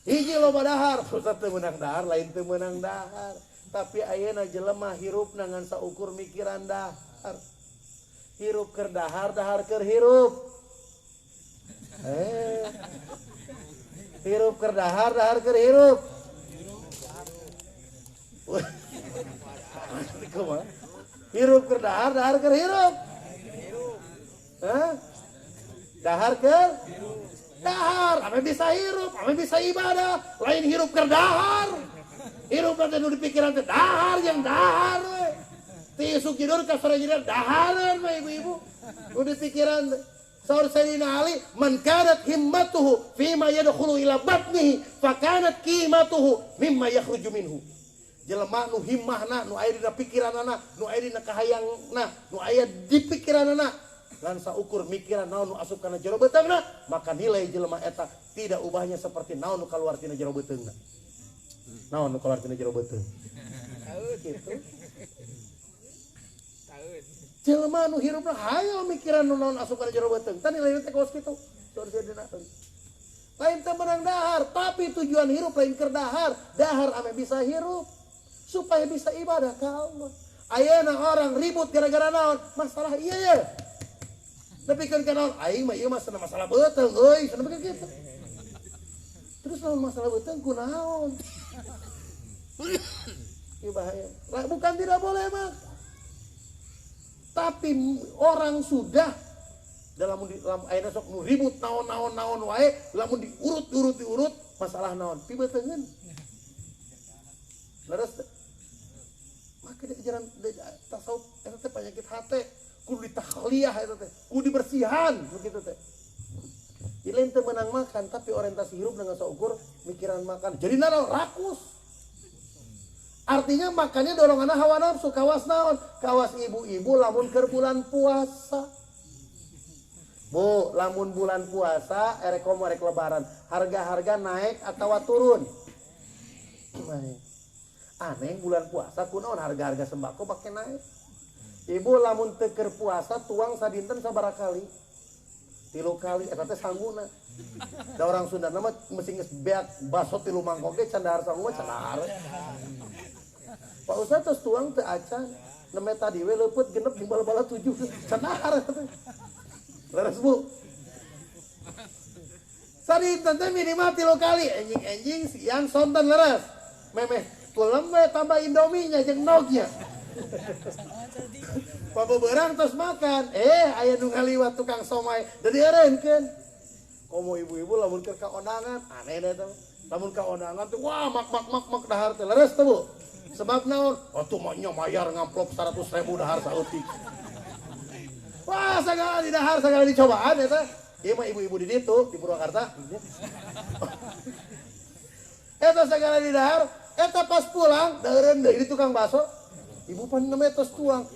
Hiji loba dahar, pusat teu meunang dahar, lain teu meunang dahar. Tapi ayeuna jelema hirupna ngan saukur mikiran dahar. Hirup keur dahar, dahar keur hirup. Hirup keur dahar, dahar keur hirup. Hirup keur dahar, dahar keur hirup. Dahar keur dahar, ame bisa hirup, ame bisa ibadah, lain hirup keur dahar. Hirup nanti nu dipikiran teh dahar yang dahar we. Tisu tidur ka sore jadi daharan mah ibu-ibu. Nu dipikiran teh. Saur Sayyidina Ali, man kanat himmatuhu fima yadkhulu ila batnihi, fa kanat qimatuhu mimma yakhruju minhu. Jelema nu himmahna, nu aya dina pikiranna, nu aya dina kahayangna, nu aya di pikiranna, lan saukur mikiran naon nu asup kana jero beutengna, maka nilai jelema eta tidak ubahnya seperti naon nu kaluar tina jero beutengna. Naon nu kaluar tina jero beuteung. Kitu. Jelema nu hirupna hayo mikiran nu naon asup kana jero beuteung. Tah nilai teh kaos kitu. Saur Sayyidina Ali. Lain teh menang dahar, tapi tujuan hirup lain keur dahar. Dahar ame bisa hirup supaya bisa ibadah ka Allah. Ayeuna orang ribut gara-gara naon? Masalah ieu ya. Nepikeun ka naon? Aing mah ieu mah cenah masalah beuteung euy, cenah begitu kitu. Terus naon masalah beuteung kunaon? Ieu bahaya. Bukan tidak boleh mah. Tapi orang sudah dalam ayeuna sok nu ribut naon wae, lamun diurut masalah naon? Pi beuteungeun. Leres teh. Maka di ajaran tasawuf eta teh penyakit hate kudu ditakhliyah eta teh, kudu dibersihan begitu teh. Di lain teu meunang makan tapi orientasi hirup dengan saukur mikiran makan. Jadi naon rakus. Artinya makannya doronganna hawa nafsu, kawas naon? Kawas ibu-ibu lamun keur bulan puasa. Bu, lamun bulan puasa erek lebaran, harga-harga naik atau turun? Naik. Aneh bulan puasa kunaon harga-harga sembako pake naik. Ibu lamun teu keur puasa tuang sadinten sabaraha kali? 3 kali eta teh sangguna. Da orang Sunda mah mesti geus beak baso 3 mangkok ge can dahar sangguna can dahar. Pak Ustaz tos tuang teu acan, neme tadi we leupeut genep di bala-bala 7 can dahar eta teh. Leres Bu. Sadinten teh minimal 3 kali enjing siang sonten leres. Memeh kulem we tambah Indominya jeung nognya. Pabeberang tos makan, aya nu ngaliwat tukang somai, jadi eureunkeun. Komo ibu-ibu lamun keur ka ondangan, aneh deh teh. Lamun ka ondangan teh wah mak dahar teh leres teh Bu. Sebab naon? Atuh mah nya mayar ngamplop 100.000 dahar saeutik. Wah, sagala di dahar, sagala dicobaan eta. Ieu mah ibu-ibu di ditu, di Purwakarta. Eta sagala di dahar, eta pas pulang deureun deui di tukang baso. Ibu pan nemeh tos tuang.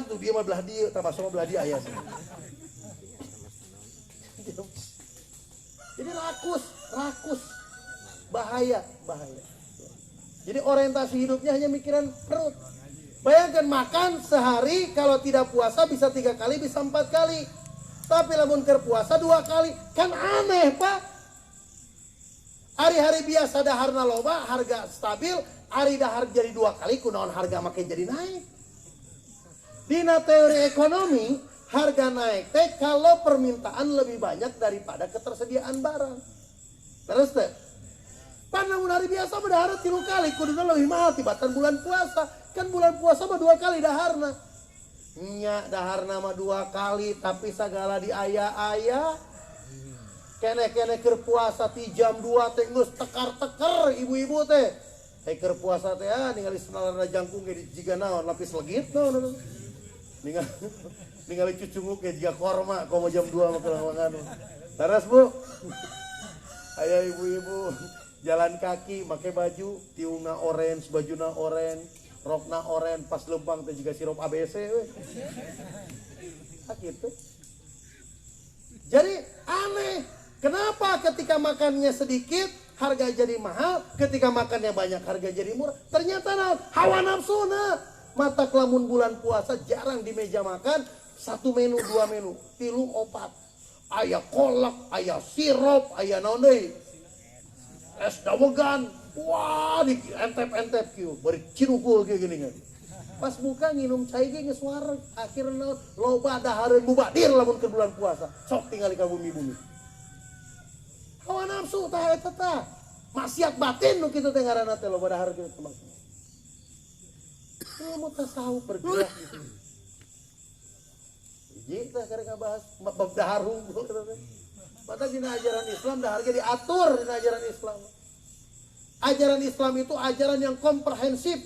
Tuh dia mah belah dieu, tah baso mah belah dia aya. Jadi rakus. Bahaya. Jadi orientasi hidupnya hanya mikiran perut. Bayangkan makan sehari kalau tidak puasa bisa 3 kali, bisa 4 kali. Tapi lamun keur puasa 2 kali, kan aneh Pak. Hari-hari biasa daharna loba, harga stabil, hari dahar jadi 2 kali, kunaon harga makin jadi naik. Dina teori ekonomi, harga naik teh kalau permintaan lebih banyak daripada ketersediaan barang. Terus teh, pan lamun hari biasa dahar 3 kali, kuduna lebih mahal tibatan bulan puasa. Kan bulan puasa mah 2 kali daharna. Nya daharna mah 2 kali, tapi segala diaya-aya. Kene-kene keur puasa ti jam 2 teh geus tekar-teker ibu-ibu teh. Keur puasa teh ningali senalana jangkung ge jiga naon lapis legit naon. Ningali cucunguk ge jiga korma komo jam 2 mah keur Terus Bu. Aya ibu-ibu jalan kaki make baju tiungna orange, bajuna orange, rokna orange, pas lempang teh jiga sirup ABC we. Gitu. Jadi aneh. Kenapa ketika makannya sedikit harga jadi mahal, ketika makannya banyak harga jadi murah? Ternyata hawa nafsu na. Mata kelamun bulan puasa jarang di meja makan 1 menu 2 menu, 3 4. Aya kolak, aya sirup, aya naon deui? Es dawegan. Wah, di entep-entep kieu, bari cirukul kieu geuning. Pas buka nginum cai ge geus wareg, akhirna loba dahareun mubadir lamun ke bulan puasa. Sok tingali ka bumi-bumi. Hawa nafsu tah eta tah. Maksiat batin nu kitu teh ngaranna teh loba dahar kitu teh maksudna. Ilmu tasawuf bergerak gitu. Hiji teh keur ngabahas bab dahar hungkul eta teh. Mata dina ajaran Islam dahar ge diatur dina ajaran Islam. Ajaran Islam itu ajaran yang komprehensif.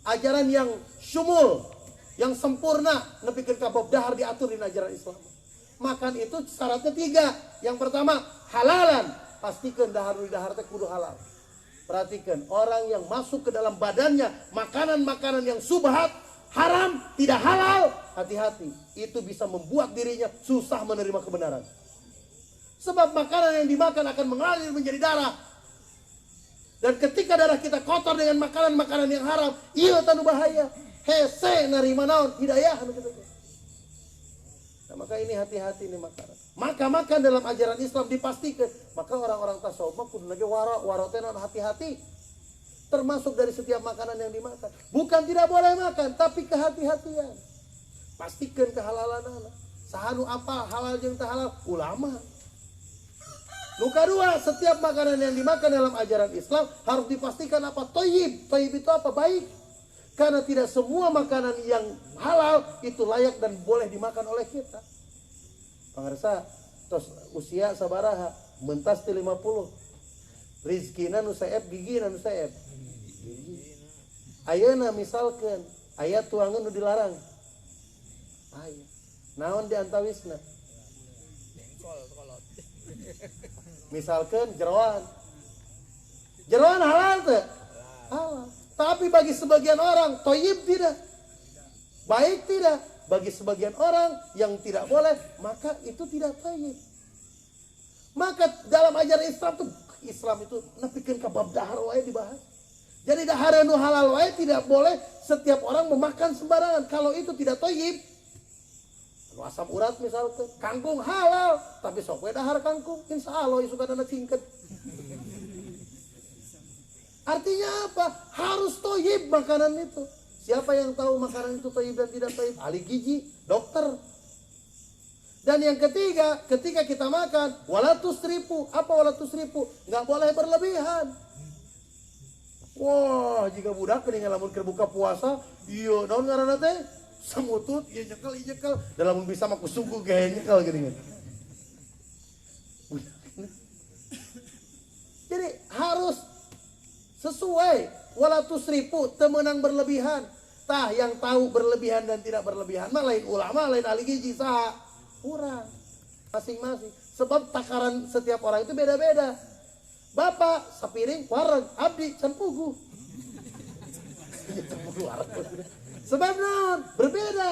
Ajaran yang syumul, yang sempurna nepikeun ka bab dahar diatur dina ajaran Islam. Makan itu syaratnya 3. Yang pertama, halalan. Pastikan dahar teh kudu halal. Perhatikan, orang yang masuk ke dalam badannya makanan-makanan yang subhat, haram, tidak halal, hati-hati. Itu bisa membuat dirinya susah menerima kebenaran. Sebab makanan yang dimakan akan mengalir menjadi darah. Dan ketika darah kita kotor dengan makanan-makanan yang haram, iya tanu bahaya. Hese narima naon hidayah anu kitu. Nah, maka ini hati-hati nih makanan. Maka makan dalam ajaran Islam dipastikan. Maka orang-orang tasawuf mah kudu lagi waro teh hati-hati. Termasuk dari setiap makanan yang dimakan. Bukan tidak boleh makan, tapi kehati-hatian. Pastikan kehalalanana. Sahanu apa halal jeung teu halal? Ulama. Nu kadua, setiap makanan yang dimakan dalam ajaran Islam harus dipastikan apa? Thayyib. Thayyib itu apa? Baik. Karena tidak semua makanan yang halal itu layak dan boleh dimakan oleh kita. Pangarsa, tos usia sabaraha, mentas ti 50. Rizkina nu saeb, gigina nu saeb. Ayeuna misalkeun aya tuangan nu dilarang. Aya. Naon di antawisna? Misalkan jeroan. Jeroan halal teh? Halal. Tapi bagi sebagian orang thayyib tidak. Baik tidak. Bagi sebagian orang yang tidak boleh, maka itu tidak thayyib. Maka dalam ajaran Islam itu nepikeun ka bab dahar wae dibahas. Jadi dahar anu halal wae tidak boleh setiap orang memakan sembarangan. Kalau itu tidak thayyib. Asam urat misalkan, kangkung halal, tapi sok we dahar kangkung, insya Allah suka dana cingket. Artinya apa? Harus thayyib makanan itu. Siapa yang tahu makanan itu thayyib dan tidak thayyib? Ahli gizi, dokter. Dan yang ketiga, ketika kita makan, wala tusrifu. Apa wala tusrifu? Nggak boleh berlebihan. Wah, jika budak keningan lamun keur buka puasa, iya, naon ngaranna teh? Semutut, iya nyekel. Dalam bisa mah kusugu ge nyekel geuningan. Jadi harus sesuai, wala tusrifu, teu meunang berlebihan. Tah yang tahu berlebihan dan tidak berlebihan mah lain ulama, lain ahli gizi, saha urang masing-masing. Sebab takaran setiap orang itu beda-beda. Bapak sapiring wareg, abdi can puguh. Sebab non berbeda.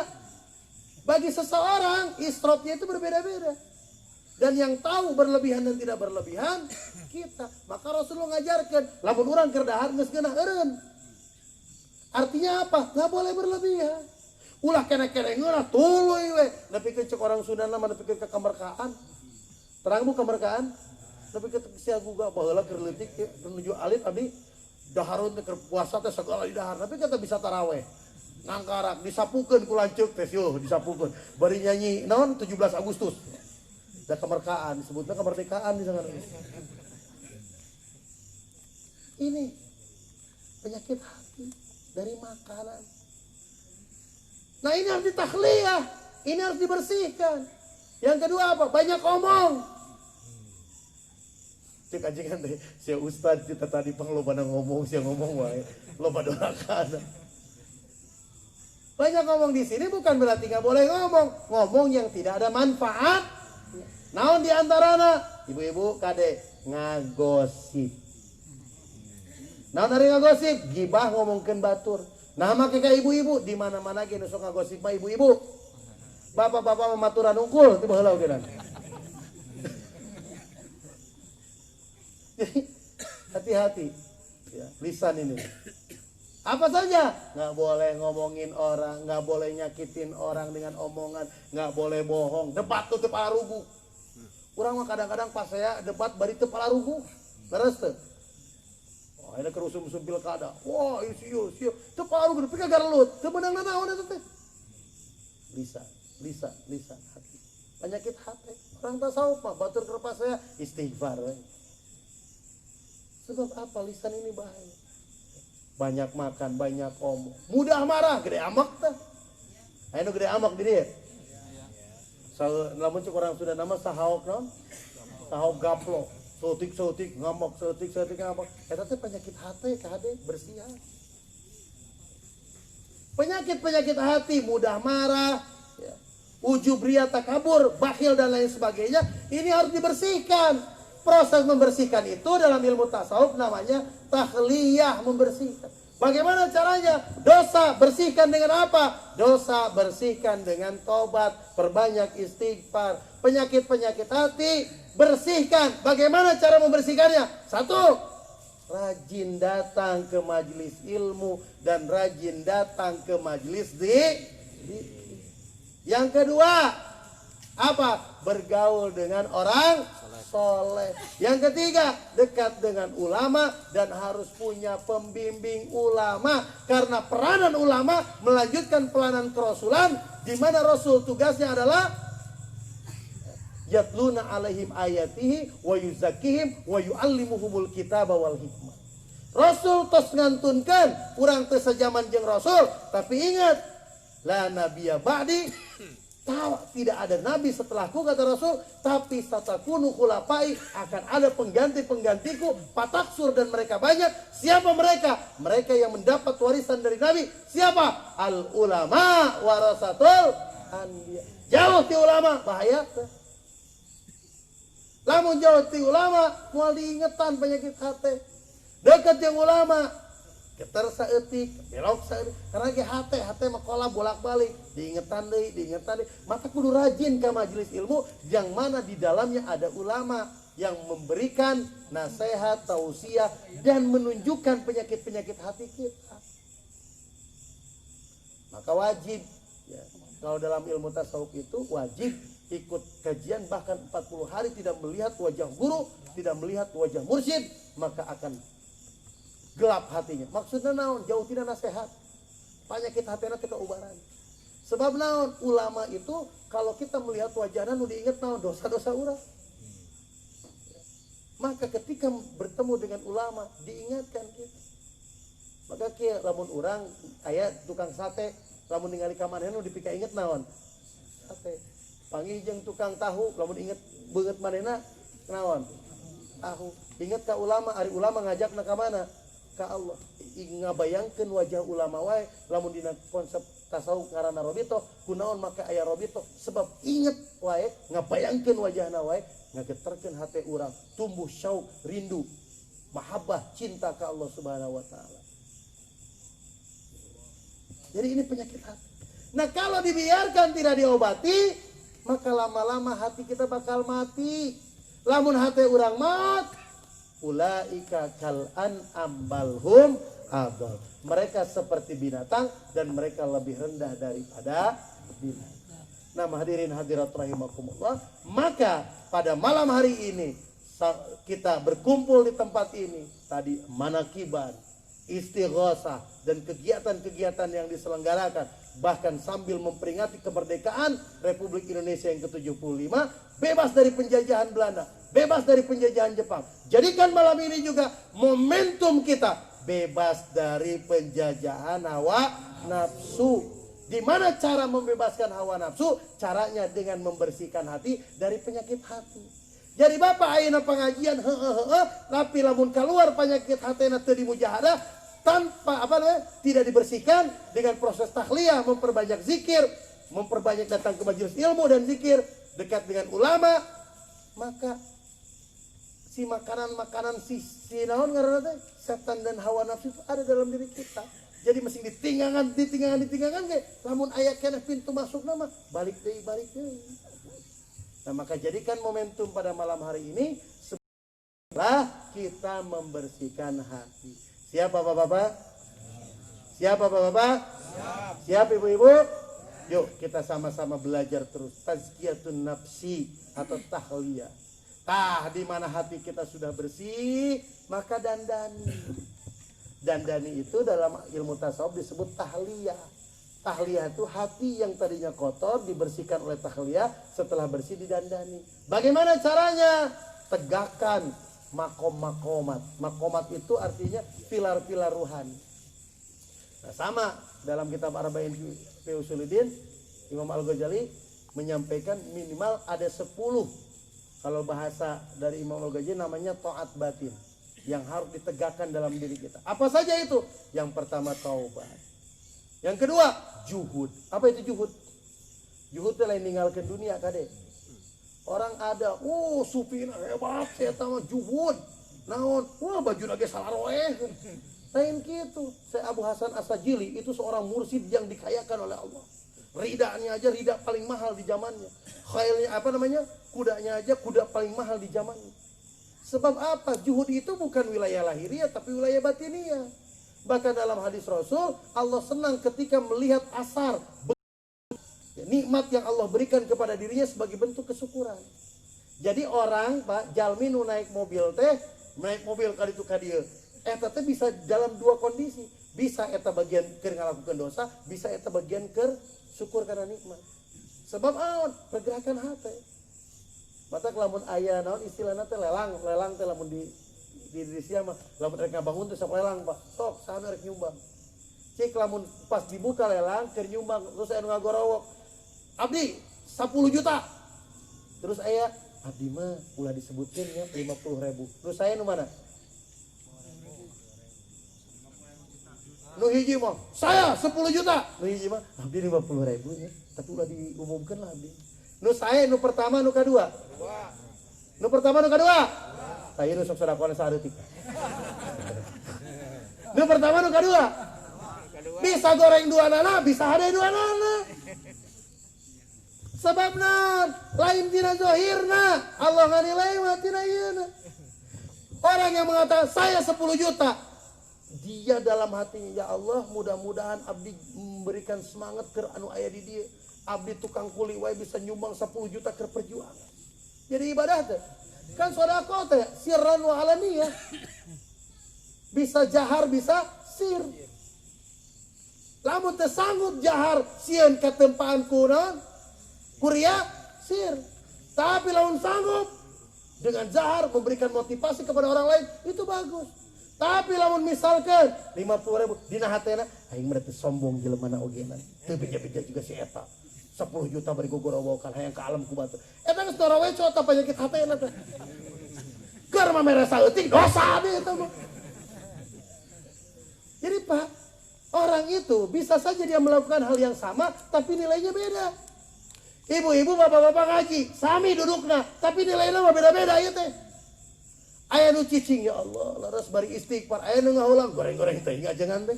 Bagi seseorang isrofnya itu berbeda-beda. Dan yang tahu berlebihan dan tidak berlebihan kita. Maka Rasulullah ngajarkan, lamun urang keur dahar geus geunah eureun. Artinya apa? Nggak boleh berlebihan. Ulah kene-kene ngeunah tuluy we. Nepikeun cek orang Sunda mah nepikeun ka kemerkaan. Terang bu kemerkaan? Tapi kita sia juga baheula keur leutik menuju alit abdi daharun teh keur puasa teh segala di dahar. Tapi kita bisa taraweh. Ngangkarak disapukeun ku lanceuk teh yuh disapukeun. Bari nyanyi naon 17 Agustus. Da kemerdekaan disebutna kemerdekaan di sana. Ini penyakit hati dari makanan. Nah ini harus ditakhliyah, ini harus dibersihkan. Yang kedua apa? Banyak omong. Cek ajengan teh, si Ustad kita tadi pengelobana ngomong, si ngomong wae, loba doakan. Banyak ngomong di sini bukan berarti nggak boleh ngomong yang tidak ada manfaat. Naon diantarana, ibu-ibu kade ngagosip. Naon dari ngagosip, gibah ngomongkeun batur. Nah make ka ibu-ibu di mana-mana ge nu sok ngagosip mah ibu-ibu. Bapak-bapak mamaturan unggul ti baheula oge. Jadi hati-hati ya, lisan ini. Apa saja nggak boleh ngomongin orang, nggak boleh nyakitin orang dengan omongan, nggak boleh bohong. Debat tuh tepala rugu. Kurang mah kadang-kadang pas saya debat bari tepala rugu, terus tuh. Wah ini kerusum-usum pilkada. Wah isiu tepala rugu, tapi kagak relut. Temenang naon itu teh. Lisan hati. Penyakit hati. Orang tasawuf mah batur kerpas saya istighfar. Sebab apa? Lisan ini bahaya. Banyak makan, banyak omong. Mudah marah, gede amak teh. Ayo gede amak di dia. Lamun cek orang sudah nama sahaok non, sahaok gaplo, sotik ngamok, sotik ngamok. Eta teh penyakit hati, kade bersihan. Penyakit hati, mudah marah, ya. Ujub ria takabur, bakhil dan lain sebagainya. Ini harus dibersihkan. Proses membersihkan itu dalam ilmu tasawuf namanya takhliyah, membersihkan. Bagaimana caranya? Dosa bersihkan dengan apa? Dosa bersihkan dengan tobat, perbanyak istighfar. Penyakit hati bersihkan. Bagaimana cara membersihkannya? 1. Rajin datang ke majelis ilmu dan rajin datang ke majelis Yang kedua, apa? Bergaul dengan orang soleh. Yang ketiga, dekat dengan ulama dan harus punya pembimbing ulama, karena peranan ulama melanjutkan peranan kerasulan, di mana Rasul tugasnya adalah yatluna alaihim ayatihi wa yuzakkihim wa yuallimuhumul kitaba wal hikmah. Rasul tos ngantunkan urang teu sajaman jeung Rasul, tapi ingat la nabiyya ba'di. Tidak ada nabi setelahku, kata Rasul, tapi satakunu khulafai, akan ada penggantiku, pataksur, dan mereka banyak. Siapa mereka? Mereka yang mendapat warisan dari nabi. Siapa? Al ulama warasatul anbiya. Jauh ti ulama, bahaya. Lamun jauh ti ulama, moal diingetan penyakit hati. Dekat yang ulama, keter saeutik, belok saeutik. Karena ge hate makola bolak-balik, diingetan deui. Maka kudu rajin ke majelis ilmu yang mana di dalamnya ada ulama yang memberikan nasihat, tausiah, dan menunjukkan penyakit-penyakit hati kita. Maka wajib ya, kalau dalam ilmu tasawuf itu wajib ikut kajian bahkan 40 hari tidak melihat wajah guru, tidak melihat wajah mursyid, maka akan gelap hatinya. Maksudnya naon? Jauh tidak nasihat. Penyakit hatinya kita ubaran. Sebab naon? Ulama itu kalau kita melihat wajahnya nu diinget naon? Dosa-dosa urang. Maka ketika bertemu dengan ulama diingatkan kita. Maka kieu lamun urang aya tukang sate, lamun ningali ka manehna nu dipika inget naon? Sate. Panggih jeung tukang tahu, lamun inget beungeut manehna naon? Tahu. Inget ka ulama, ari ulama ngajakna ka mana? Ka Allah. Ngabayangkeun wajah ulama wae lamun dina konsep tasawuf ngaranna robito, kunaon maka aya robito? Sebab inget wae, ngabayangkeun wajahna wae, ngageterkeun hate urang, tumbuh syauq, rindu, mahabbah, cinta ka Allah Subhanahu wa taala. Jadi ini penyakit hati. Nah, kalau dibiarkan tidak diobati, maka lama-lama hati kita bakal mati. Lamun hati urang mat, ulaika kal an'am balhum adall. Mereka seperti binatang dan mereka lebih rendah daripada binatang. Nah, hadirin hadirat rahimakumullah, maka pada malam hari ini kita berkumpul di tempat ini tadi manakiban, istighosah dan kegiatan-kegiatan yang diselenggarakan, bahkan sambil memperingati kemerdekaan Republik Indonesia yang ke-75, bebas dari penjajahan Belanda, bebas dari penjajahan Jepang. Jadikan malam ini juga momentum kita bebas dari penjajahan hawa nafsu. Di mana cara membebaskan hawa nafsu? Caranya dengan membersihkan hati dari penyakit hati. Jadi bapak ayeuna pengajian tapi lamun keluar penyakit hatena teu dimujahadah tanpa tidak dibersihkan dengan proses tahliyah, memperbanyak zikir, memperbanyak datang ke majelis ilmu dan zikir, dekat dengan ulama, maka si makanan si naon ngaranna teh setan dan hawa nafsu itu ada dalam diri kita. Jadi mesti ditinggangan ke lamun aya keneh pintu masuk nama balik deui. Nah, maka jadikan momentum pada malam hari ini setelah kita membersihkan hati. Siap Bapak-bapak? Siap Bapak-bapak? Siap Ibu-ibu? Yuk kita sama-sama belajar terus tazkiyatun nafsi atau tahliyah. Di mana hati kita sudah bersih, maka dandani. Dandani itu dalam ilmu tasawuf disebut tahliyah. Tahliyah itu hati yang tadinya kotor dibersihkan oleh tahliyah, setelah bersih didandani. Bagaimana caranya? Tegakkan makom-makomat. Makomat itu artinya pilar-pilar ruhani. Nah, sama dalam kitab Arba'in fi Usuluddin, Imam Al-Ghazali menyampaikan minimal ada 10. Kalau bahasa dari Imam Al-Ghazali namanya ta'at batin, yang harus ditegakkan dalam diri kita. Apa saja itu? Yang pertama taubat. Yang kedua juhud. Apa itu juhud? Juhud itu lain ninggalkan dunia kade. Orang ada, supina hebat, saya tahu juhud. Naon, baju lagi salah roeh. Lain gitu. Saya Abu Hasan As-Sajili itu seorang mursyid yang dikayakan oleh Allah. Ridanya aja rida paling mahal di zamannya. Khailnya kudanya aja kuda paling mahal di zamannya. Sebab apa? Juhud itu bukan wilayah lahiriah tapi wilayah batiniah. Bahkan dalam hadis Rasul, Allah senang ketika melihat asar nikmat yang Allah berikan kepada dirinya sebagai bentuk kesyukuran. Jadi orang, Pak, jalmi nu naik mobil kali itu kadieu. Eta teh bisa dalam dua kondisi. Bisa eta bagian keur ngalakukeun dosa, bisa eta bagian keur syukur karena nikmat. Sebab pergerakan hati. Mata lamun aya naon istilahna teh lelang teh lamun di sia mah lamun rek ngabangun teh sok lelang Pak. Sok sana rek nyumbang. Cik lamun pas dibuka lelang keur nyumbang terus aya nu ngagorowok. Abdi 10 juta. Terus aya abdi mah ulah disebutkeun nya 50.000. Terus saya nu mana? Nu hiji mah saya 10 juta. Nu hiji mah abdi 50.000 nya. Tapi ulah diumumkeun lah abdi. Nu saya nu pertama nu kedua. Nu pertama nu kedua. Saya nu sok sedekah saeutik. Nu pertama nu kedua. Bisa goreng dua nana, bisa hade dua nana. Sebab naon? Lain tina zahirna. Allah nganilai mah tina ieuna. Orang yang mengatakan saya 10 juta, dia dalam hatinya, ya Allah mudah-mudahan abdi memberikan semangat ke anu aya di dia. Abdi tukang kuli wae bisa nyumbang 10 juta ke perjuangan. Jadi ibadah teh. Kan sedekah teh sirran wa alaniyah. Bisa jahar bisa sir. Lamun teh sanggup jahar sieun katempaan kunaon? Kuria sir. Tapi lamun sanggup dengan jahar memberikan motivasi kepada orang lain itu bagus. Tapi lamun misalkan 50.000 dina hatena aing mah teh sombong jeleumana ogena. Teu beja-beja juga si eta. 10 juta bari gogorowokan hayang ka alam ku batu. Eta geus dorowe cota penyakit hatena teh. Keur mamere saeutik dosa deui eta mah. Jadi Pak, orang itu bisa saja dia melakukan hal yang sama tapi nilainya beda. Ibu-ibu, bapak-bapak ngaji, sami dudukna, tapi nilainya mah beda-beda ieu teh. Aya nu cicing ya Allah, laras bari istighfar, aya nu ngaulang goreng-goreng teh ngajengan teh.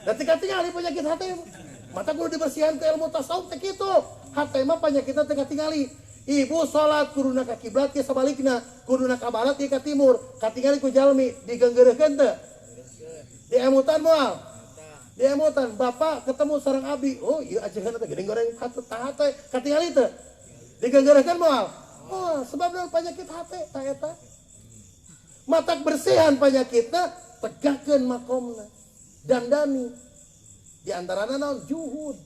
Da tinggal penyakit hate mah. Mata kudu dibersihan ke ilmu tasawuf teh kitu. Hate mah penyakitna teh katingali. Ibu salat kuduna ka kiblat ke sabalikna, kuduna ka barat ke ka timur, katingali ku jalmi digeunggeureukkeun teh. Diemutan moal. Diemutan bapak ketemu sareng abdi. Oh iya ajengan teh geuning goreng hate katingali teh. Digeunggeureukkeun moal. Oh, sebab naon penyakit hati ta eta. Matak bersihan penyakitna tegakkeun makomna. Dandani. Di antaranya naon juhud.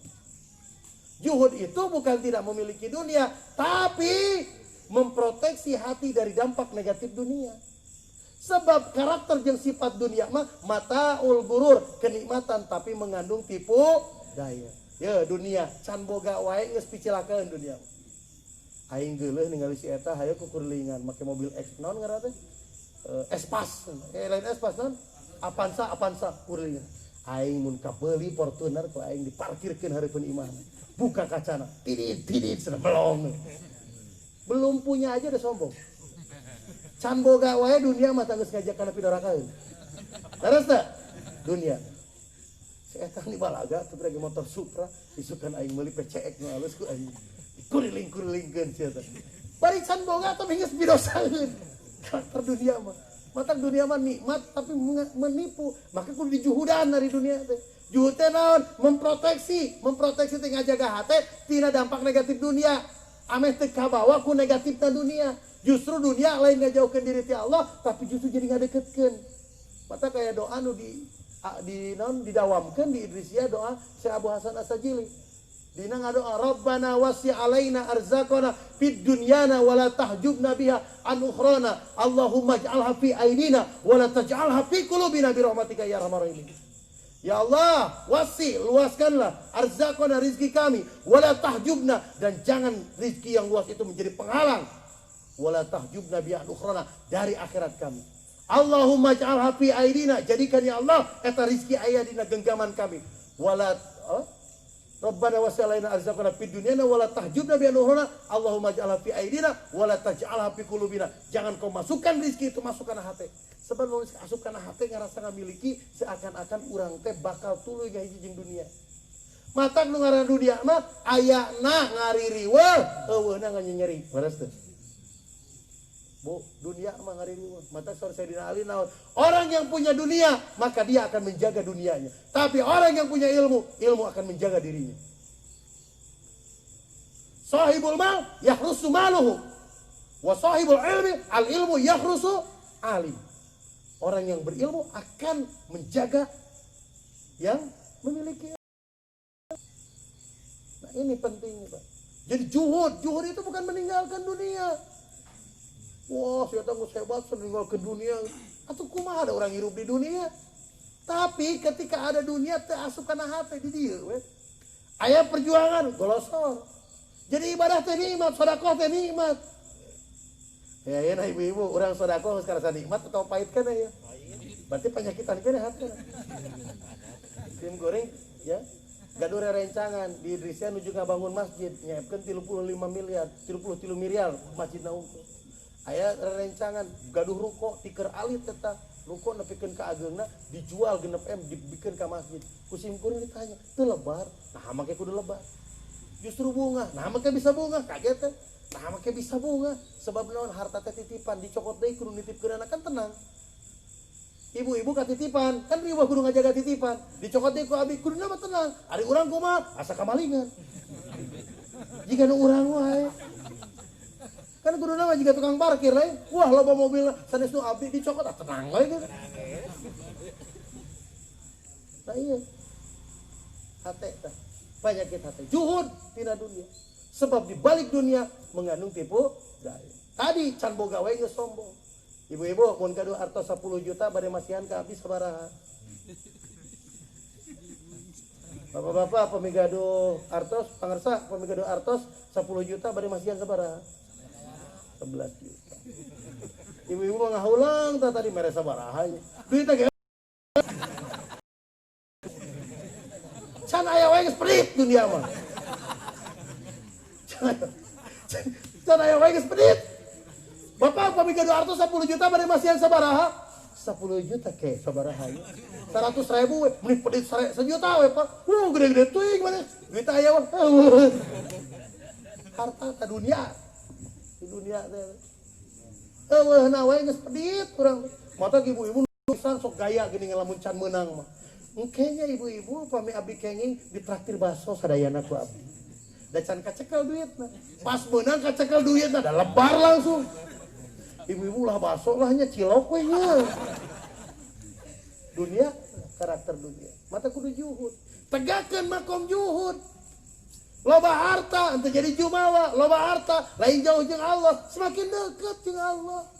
Juhud itu bukan tidak memiliki dunia, tapi memproteksi hati dari dampak negatif dunia. Sebab karakter dan sifat dunia mah mataul gurur, kenikmatan tapi mengandung tipu daya. Ya dunia can boga wae geus picilakeun dunia. Aing geuleuh ningali si eta hayu ku kurlingan make mobil X naon ngaranna teh? Espas. Lain Espas naon? Avanza kurlingan. Aing mun kabeuli Fortuner ku aing diparkirkeun hareupeun imah. Buka kacana, tidit cenah belong. Belum punya aja udah sombong. Can boga wae dunia mah geus ngajak kana pidorakaeun. Terus teh dunia. Si eta ni balaga teu lagi motor Supra, isukan aing meuli PCX nu alus ku aing. Kuriling-kurilingkeun sia eta. Bari can boga tapi geus bidosaeun. Karakter dunia mah. Matak dunia mah nikmat tapi menipu. Maka kudu dijuhudan dari dunia teh. Juhud teh naon? Memproteksi teh ngajaga hate tina dampak negatif dunia. Ameh teu kabawa ku negatifna dunia. Justru dunia lain ngajauhkeun diri ti Allah, tapi justru jadi ngadeketkeun. Mata kayak doa nu didawamkeun di Idrisiya doa Syekh Abu Hasan As-Sajili. Dina ngadoa Rabbana wasi' alaina arzaqana fid dunyana wala tahjubna biha an ukhrana. Allahumma ij'alha fi aidina wala taj'alha fi qulubina bi rahmatika ya arhamar rahimin. Ya Allah, luaskanlah arzaqana rizki kami, wala tahjubna, dan jangan rizki yang luas itu menjadi penghalang. Wala tahjubna bi an ukhrana, dari akhirat kami. Allahumma ij'alha fi aidina, jadikan ya Allah eta rizki aya dina genggaman kami. Wala Rabbana wasalaina arzaqana fid dunyana wala tahjubna bi an ukhrana. Allahumma ij'alha fi aidina wala taj'alha fi qulubina. Jangan kau masukkan rizki itu masukkan hati. Sebab nulis asupkan hati ngarasa ngamiliki seakan-akan urang teh bakal tuluy ka hiji jeung dunia. Matak nu ngaranna dunia mah ayana ngaririweuh, eueuna nganyeri. Beres teh. Bu, dunia mah ngaririweuh. Matak saur Sayyidina Ali naon? Orang yang punya dunia, maka dia akan menjaga dunianya. Tapi orang yang punya ilmu akan menjaga dirinya. Sahibul mal yahrusu maluhu. Wa sahibul ilmi al-ilmu yahrusu alim. Orang yang berilmu akan menjaga yang memiliki. Nah ini penting Pak. Jadi juhud itu bukan meninggalkan dunia. Wah saya tahu hebat meninggalkan dunia. Atau kumaha ada orang hidup di dunia. Tapi ketika ada dunia teh asup kana hate di dieu we. Aya perjuangan golosor. Jadi ibadah teh nikmat, sedekah teh nikmat. Ya nah ibu-ibu, orang sedekah geus karasa nikmat atau pahit kana ya? Berarti penyakitan kene hati. Tim goreng ya. Gaduh rerencangan di Idrisiya nuju ngabangun masjid, nyiapkeun 35 miliar, 33 miliar masjidna unggul. Aya rerencangan gaduh ruko tiker alit eta. Ruko nepikeun ka ageungna dijual 6 M dibikeun ka masjid. Ku sim goreng ditanya, "Teu lebar?" Nah, make kudu lebar. Justru bunga. Nah, make bisa bunga, kaget teh. Nah, make bisa bunga sebab naon harta teh titipan dicokot deui kudu nitipkeun anak kan tenang. Ibu-ibu katitipan, kan riweuh kudu ngajaga titipan. Dicokot deui ku abi kudu mah tenang. Ari urang kumaha? Asa kamalingan. Jika nu urang wae. Kan kudu mah jika tukang parkir lain. Wah, loba mobil sanes nu abi dicokot tenang wae gitu. Nah iya. Hate tah. Penyakit hati. Juhud tina dunia. Sebab di balik dunia mengandung tipu daya. Tadi can boga wae geus sombong. Ibu-ibu mun gaduh artos 10 juta bade masihan ka abdi sabaraha? Bapak-bapak pamigaduh artos pangarsa pamigaduh artos 10 juta bade masihan sabaraha? 11 juta. Ibu-ibu mah ngahulang tadi mere sabaraha. Duit teh can aya wae geus pelit dunia mah. Can aya wae geus pelit. Bapak pamigaduh artos 10 juta bade masihan sabaraha? 10 juta ke sabaraha ya. 100.000 we, meni pelit 1 juta we, Pak. Gede-gede teuing mah. Duit aya wah. Harta ta dunia. Di dunia teh. Eueuhna wae geus pelit urang. Mata ibu-ibu pisan sok gaya geuning lamun can meunang mah. Engkenya ibu-ibu pami abdi kenging ditraktir baso sadayana ku abdi. Da can kacekel duitna. Pas menang kacekel duitna, da lebar langsung. Ibu-ibu lah baso lahnya cilok we nya. Dunia, karakter dunia. Mata kudu juhud. Tegakkeun makom juhud. Loba harta ente jadi jumawa, loba harta lain jauh jeung Allah, semakin dekat jeung Allah.